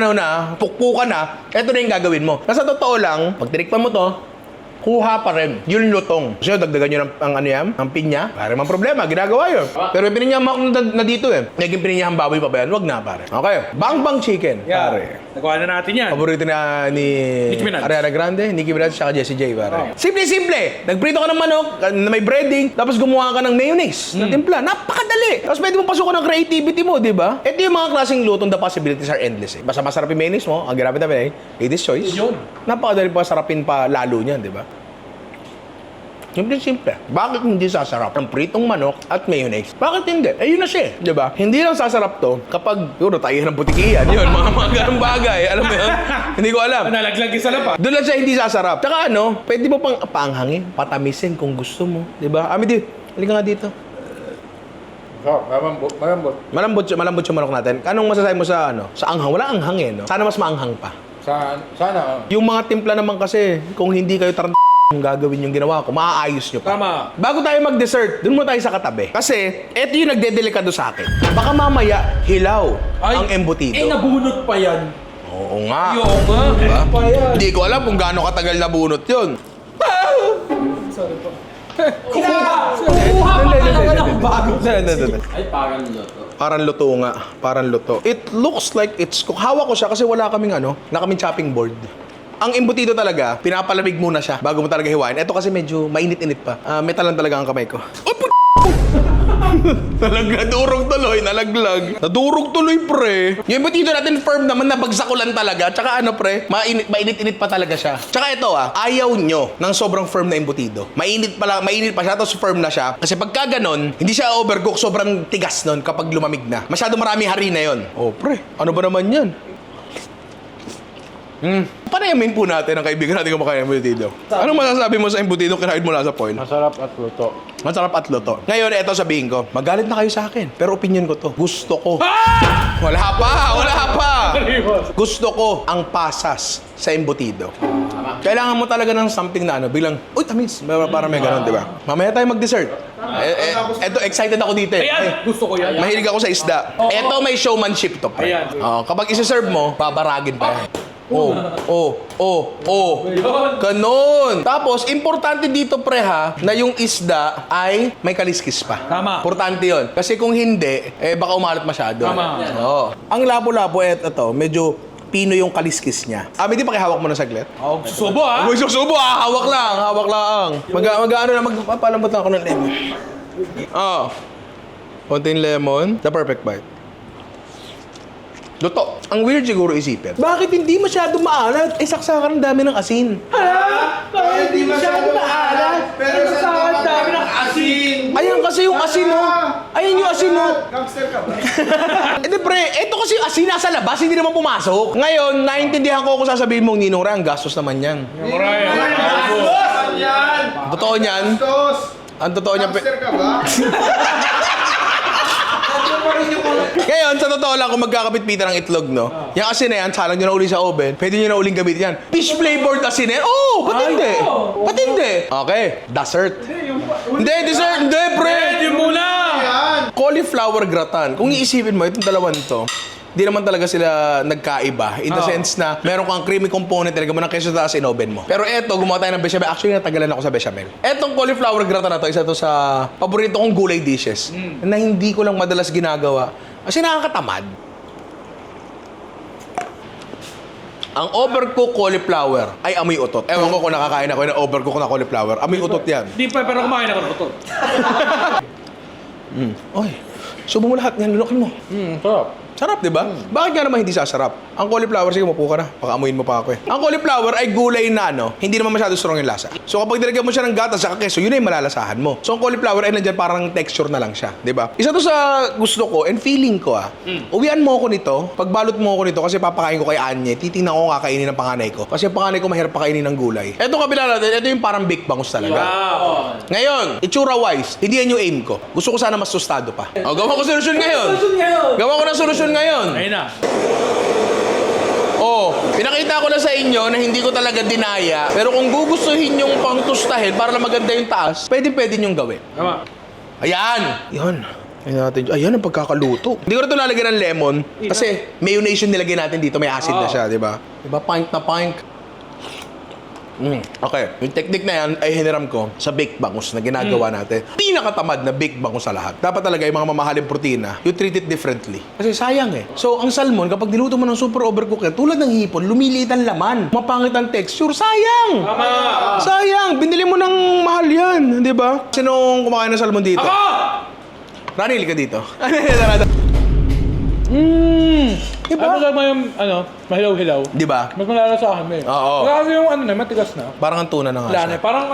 pukpukan na, ito na yung gagawin mo. Nasa totoo lang, pag tinikpan mo to, kuha pa rin yung lutong. Kasi dagdagan nyo ang pinya. Pare mang problema, ginagawa yun. Pero yung pininyamak na dito naging pininyahang baboy pa ba yan? Wag na, pare. Okay, bang chicken, pare. Nagawa na natin yan. Paborito na ni Nicki Minaj. Ariana Grande, Nicki Minaj, saka Jessie J, pare. Simple-simple. Nagprito ka ng manok na may breading, tapos gumawa ka ng mayonnaise na timpla. Napakadali. Tapos pwede mong pasukan ng creativity mo, di ba? Ito yung mga klaseng lutong, the possibilities are endless eh. Basta masarap yung mayonnaise mo, ang ginamit namin eh, Lady's Choice. Yun. Napakadali pa sarapin pa lalo niyan, di ba? Simple. Bakit hindi sasarap ang pritong manok at mayonnaise? Bakit hindi? Eh, yun na siya, di ba? Hindi lang sasarap to kapag, siguro, tayo ng butikiyan. Yun, mga ganong bagay. Alam mo yun? Hindi ko alam. Nalaglag yung salap Doon lang siya hindi sasarap. Tsaka ano, pwede mo pang paanghangin, patamisin kung gusto mo. Di ba? Ami, halika nga dito. Malambot. Malambot yung manok natin. Anong masasabi mo sa ano? Sa anghang? Wala anghang eh, no? Sana mas maanghang pa. Sana. Yung mga timpla naman kasi, kung hindi kayo kung gagawin yung ginawa ko, maaayos nyo pa. Tama. Bago tayo mag-dessert, dun mo tayo sa katabi. Kasi, eto yung nagdedelikado sa akin. Baka mamaya, hilaw ang embutido. nabunot pa yan. Oo nga. Yung nga. Diba? Pa yan. Hindi ko alam kung gaano katagal na bunot yun. Kuha pa talaga ng bago. Ay, parang loto. Parang luto nga. Parang luto. It looks like it's cooked. Hawak ko siya kasi wala kaming chopping board. Ang embutido talaga, pinapalamig muna siya bago mo talaga hiwain. Ito kasi medyo mainit-init pa. Metal lang talaga ang kamay ko. Oh, Nadurog tuloy, nalaglag. Nadurog tuloy, pre. Yung embutido natin firm naman, nabagsak ko lang talaga. Tsaka pre, mainit-init pa talaga siya. Tsaka ito ayaw nyo ng sobrang firm na embutido. Mainit pa siya, tapos firm na siya. Kasi pagka ganon, hindi siya overcook, sobrang tigas nun kapag lumamig na. Masyado marami harina yon. Oh, pre, ano ba naman yan? Panayamin po natin ang kaibigan natin kumakain ng embutido. Anong masasabi mo sa embutido kinain mula sa foil? Masarap at luto. Masarap at luto. Ngayon, eto sabihin ko, magalit na kayo sa akin. Pero opinion ko to. Gusto ko. Wala pa! Gusto ko ang pasas sa embutido. Kailangan mo talaga ng something na biglang, uy, tamis. Para may ganun, di ba? Mamaya tayo mag-dessert. Eto, excited ako dito eh. Ayan, gusto ko yan. Mahilig ako sa isda. Eto, may showmanship to, pre. Ayan. Kapag isa-serve mo, babaragin pa yan. Ganon. Tapos, importante dito, pre, na yung isda ay may kaliskis pa. Tama. Importante yon. Kasi kung hindi, baka umalat masyado. Tama. Oo. Ang labo-labo, ito, medyo pino yung kaliskis niya. Hindi pa hawak mo na saglit? Susubo Huwag susubo, hawak lang. Magpapalambot lang ako ng lemon. Konting lemon, the perfect bite. Luto. Ang weird siguro isipin. Bakit hindi masyado maalat? Saksakan ang dami ng asin. Bakit hindi masyado maalat? Pero sa dami ng asin. Ayan kasi yung asin, Ayan yung asin, Gangster ka ba? Hindi pre, ito kasi yung asin nasa labas, hindi naman pumasok. Ngayon, naintindihan ko kung sasabihin mong Ninong Ray, ang gastos naman yan. Totoo niyan? Ang totoo niyan. Gangster ka ba? Ngayon, sa totoo lang, kung magkakapit-pitan ng itlog, yung asin na yan, salang nyo na uli sa oven, pwede nyo na uling gamitin yan. Fish flavored asin na yan? Patindi. Patindi. Okay, dessert. Hindi, dessert. Hindi, pre. Hindi muna! Cauliflower gratin. Kung iisipin mo, itong dalawan to, di naman talaga sila nagkaiba. In the sense na meron kang creamy component, talaga mo ng queso taas in oven mo. Pero eto, gumawa tayo ng bechamel. Actually, natagalan ako sa bechamel. Etong cauliflower gratin na to, isa to sa paborito kong gulay dishes na hindi ko lang madalas ginagawa. Kasi nakakatamad. Ang overcooked cauliflower ay amoy utot. Ewan ko kung nakakain ako ng overcooked na cauliflower. Amoy utot yan. Di pa, pero kumain ako ng ito. Oy, subo mo lahat yan. Lunokin mo. Sarap. Sarap, di ba? Bakit nga naman hindi sasarap? Ang cauliflower, sige, mapu ka na. Paka-amuin mo pa ako eh. Ang cauliflower ay gulay na, hindi naman masyado strong yung lasa. So kapag nilagyan mo siya ng gatas sa keso, yun ay malalasahan mo. So ang cauliflower ay nandyan parang texture na lang siya, di ba? Isa to sa gusto ko and feeling ko uwian mo ako nito, pagbalot mo ako nito kasi papakain ko kay Anye, titingnan ko kakainin ng panganay ko. Kasi ang panganay ko mahirap pakainin ng gulay. Eto kabila natin, ito yung parang big bangus talaga. Wow! Ngayon, itsura-wise, hindi yan yung aim ko. Gusto ko sana mas tostado pa. Gawa ko solusyon ngayon. Gawa ko ng solusyon ngayon. Ayun na. Pinakita ko na sa inyo na hindi ko talaga dinaya. Pero kung gugustuhin yung pang-tustahin para lang maganda yung taas, pwede niyong gawin. Tama. Ayan! Yan. Ayan ang pagkakaluto. Hindi ko na ito lalagyan ng lemon kasi mayonnaise yung nilagyan natin dito. May acid na siya, di ba? Di ba? Pint na pint. Okay. Yung technique na yan ay hiniram ko sa baked bangus na ginagawa natin. Pinakatamad na baked bangus sa lahat. Dapat talaga yung mga mamahaling protina, you treat it differently. Kasi sayang eh. So, ang salmon, kapag niluto mo ng super overcooked yan, tulad ng hipon, lumiliit ang laman. Mapangit ang texture. Sayang! Sayang! Binili mo ng mahal yan, di ba? Sinong kumakain ng salmon dito? Rani, ka dito. Diba? Ano lang yung, mahilaw-hilaw. Di ba? Mas malala sa akin eh. Oo. Kasi yung matigas na. Parang ang tuna na nga Wala siya. na. Parang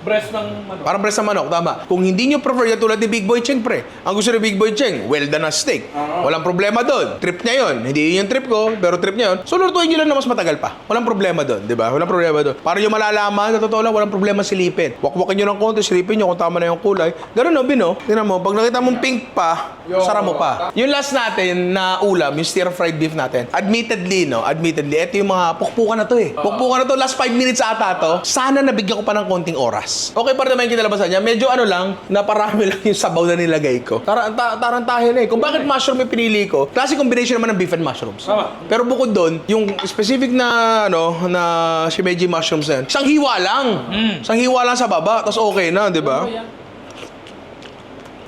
breast ng Parang breast ng manok, tama. Kung hindi nyo prefer yan tulad ni Big Boy Cheng, pre. Ang gusto ni Big Boy Cheng, well done na steak. Walang problema doon. Trip niya yun. Hindi yun yung trip ko, pero trip niya yun. So, lutuin nyo lang na mas matagal pa. Walang problema doon, di ba? Walang problema doon. Para nyo malalaman, na totoo lang, walang problema silipin. Wakwakin nyo ng konti, silipin nyo kung tama na yung kulay. Ganun no, Bino. Tingnan mo, pag nakita mong pink pa, sara mo pa. Yung last natin na ulam, yung stir-fried beef natin, admittedly, ito yung mga pukpukan na to eh. Pukpukan na to, last 5 minutes ata to. Sana nabigyan ko pa ng konting oras. Okay pa rin naman yung kinalabasan niya. Medyo lang, naparami lang yung sabaw na nilagay ko. Tarantahin eh. Kung bakit mushroom yung pinili ko, classic combination naman ng beef and mushrooms. Pero bukod doon, yung specific na, na shimeji mushrooms na yun, isang hiwa lang. Isang hiwa lang sa baba, tapos okay na, di ba?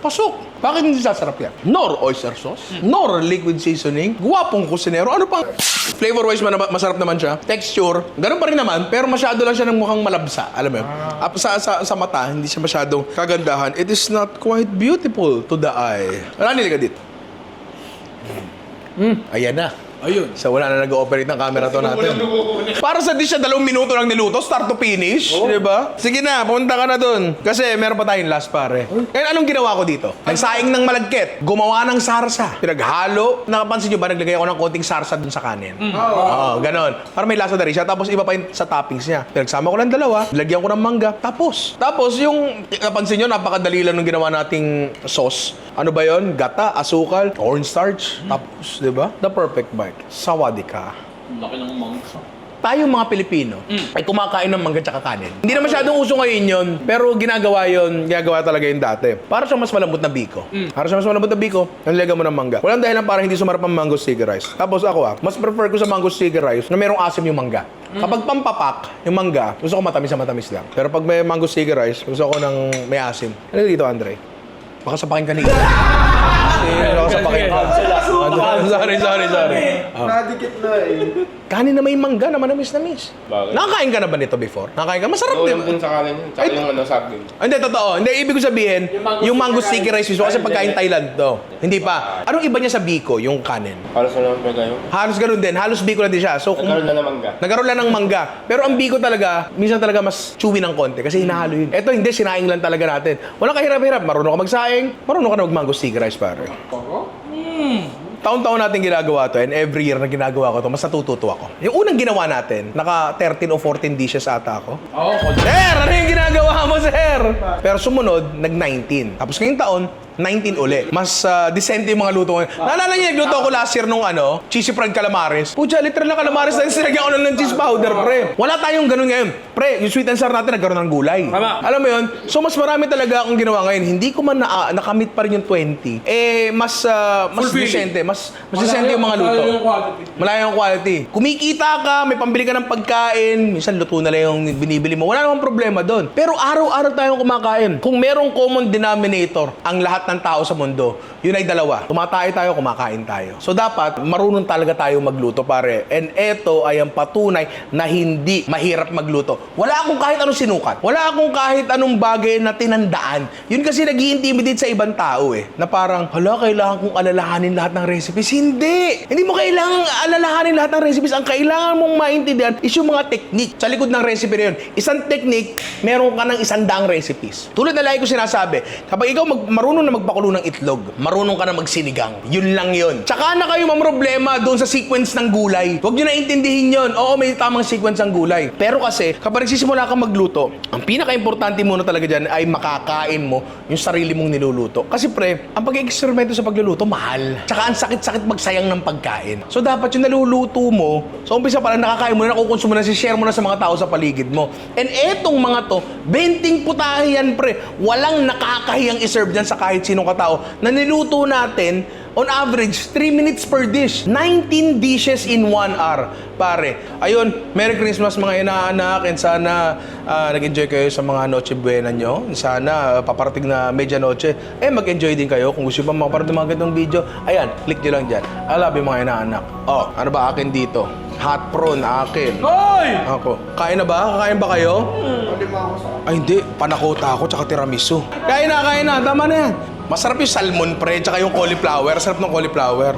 Pasok. Bakit hindi sasarap yan? Nor oyster sauce, nor liquid seasoning, guwapong kusinero. Ano pang flavor-wise masarap naman siya. Texture, ganun pa rin naman, pero masyado lang siya ng mukhang malabsa. Alam mo yun? Sa mata, hindi siya masyadong kagandahan. It is not quite beautiful to the eye. Rani, ka dito. Ayan na. Ayun. So wala na nag-ooperate ng camera to natin. Para sa dish siya, 2 minuto lang niluto, start to finish. Di ba? Sige na, punta ka na dun. Kasi meron pa tayong last pare. Ngayon, anong ginawa ko dito? Nagsaing ng malagkit. Gumawa ng sarsa. Pinaghalo. Nakapansin nyo ba, naglagay ako ng konting sarsa dun sa kanin? Oo, ganon. Para may lasa na rin siya. Tapos iba pa yung sa toppings niya. Pinagsama ko lang 2, lagyan ko ng mangga. Tapos yung, napansin nyo, napakadali lang nung ginawa nating sauce. Ano ba yon? Gata, asukal, cornstarch. Tapos, di ba? The perfect bite. Sawadika. Laki ng mangsa. Tayong mga Pilipino ay kumakain ng mangga tsaka kanin. Hindi na masyadong uso ngayon yun, pero ginagawa talaga yun dati. Para siyang mas malambot na biko. Para siyang mas malambot na biko, nalagyan mo ng mangga. Walang dahilan para hindi sumarap ang mango sticky rice. Tapos ako mas prefer ko sa mango sticky rice na merong asim yung mangga. Kapag pampapak, yung mangga, gusto ko matamis lang. Pero pag may mango sticky rice, gusto ko ng may asim. Ano dito, Andre? Baka sapakin ka nila. Baka sapakin ka. Sorry. Nadikit na eh. Kanin na may mangga na manamis-namis. Bakit? Nakakain ka na ba nito before? Nakakain ka? Masarap din. Dun sa kanin yun. Tsaka yung saging. Hindi, totoo. Hindi, ibig ko sabihin, yung mango sticky rice mismo kasi pagkain Thailand to. Hindi pa. Anong iba niya sa biko, yung kanin? Halos na naman pa kayo. Halos ganun din. Halos biko na din siya. So, Nagkaroon na naman ka. nagkaroon lang ng mangga. Pero ang biko talaga, minsan talaga mas chewy ng konti kasi hinahalo yun. Ito hindi, sinaing lang talaga natin. Walang kahirap-hirap. Marunong ka magsaing, marunong ka na mag-mango sticky rice, pare. Taon-taon natin ginagawa to and every year na ginagawa ko to, mas natututo ako. Yung unang ginawa natin, naka 13 o 14 dishes ata ako. Sir, ano yung ginagawa mo, sir? Pero sumunod, nag-19. Tapos ngayong taon, 19 uli. Mas decente yung mga luto. Naalala niyo, nagluto ako last year nung cheesy fried calamares. Pucha, literal na calamares na sinagyan ko lang ng cheese powder, pre. Wala tayong ganun ngayon. Pre, yung sweet and sour natin, nagkaroon ng gulay. Tama. Alam mo yun? So, mas marami talaga akong ginawa ngayon. Hindi ko man nakamit pa rin yung 20. Mas decente. Mas decente yung mga luto. Malayo yung quality. Malayo yung quality. Kumikita ka, may pambili ka ng pagkain, minsan luto na lang yung binibili mo. Wala namang problema doon. Pero araw-araw tayong kumakain. Kung merong common denominator, ang lahat ng tao sa mundo, yun ay 2. Tumatay tayo, kumakain tayo. So dapat, marunong talaga tayo magluto, pare. And eto ay ang patunay na hindi mahirap magluto. Wala akong kahit anong sinukat. Wala akong kahit anong bagay na tinandaan. Yun kasi nag-i-intimidate sa ibang tao eh. Na parang, hala, kailangan kong alalahanin lahat ng recipes. Hindi! Hindi mo kailangan alalahanin lahat ng recipes. Ang kailangan mong maintindihan is yung mga technique. Sa likod ng recipe na yun. Isang technique, meron ka ng 100 recipes. Tulad na lagi ko sinasabi, kapag ikaw marunong na magpakulo ng itlog, marunong ka na magsinigang. Yun lang yun. Tsaka na kayo mamroblema doon sa sequence ng gulay. Huwag nyo na intindihin yun. Oo, may tamang sequence ng gulay. Pero kasi, kapag nagsisimula kang magluto, ang pinaka-importante muna talaga dyan ay makakain mo yung sarili mong niluluto. Kasi pre, ang pag-eksperimento sa pagluluto, mahal. Tsaka ang sakit-sakit magsayang ng pagkain. So dapat yung naluluto mo, so umpisa pa lang nakakain mo na, nakukonsumo na, share mo na sa mga tao sa paligid mo. And etong mga to, benting putahe yan pre. Walang nakakahiyang iserve dyan sa kahit sinong katao na niluto natin On average, 3 minutes per dish. 19 dishes in 1 hour. Pare, ayun, Merry Christmas mga inaanak and sana nag-enjoy kayo sa mga Noche Buena nyo. Sana paparating na medianoche, mag-enjoy din kayo. Kung gusto pa makaparating mga ganitong video, ayan, click nyo lang dyan. I love you mga inaanak. Oh, ano ba akin dito? Hot prawn akin. Hoy! Ako. Kain na ba? Kakain ba kayo? Ay hindi, panakota ako tsaka tiramisu. Kain na, tama na yan. Masarap yung salmon pre, tsaka yung cauliflower. Sarap ng cauliflower.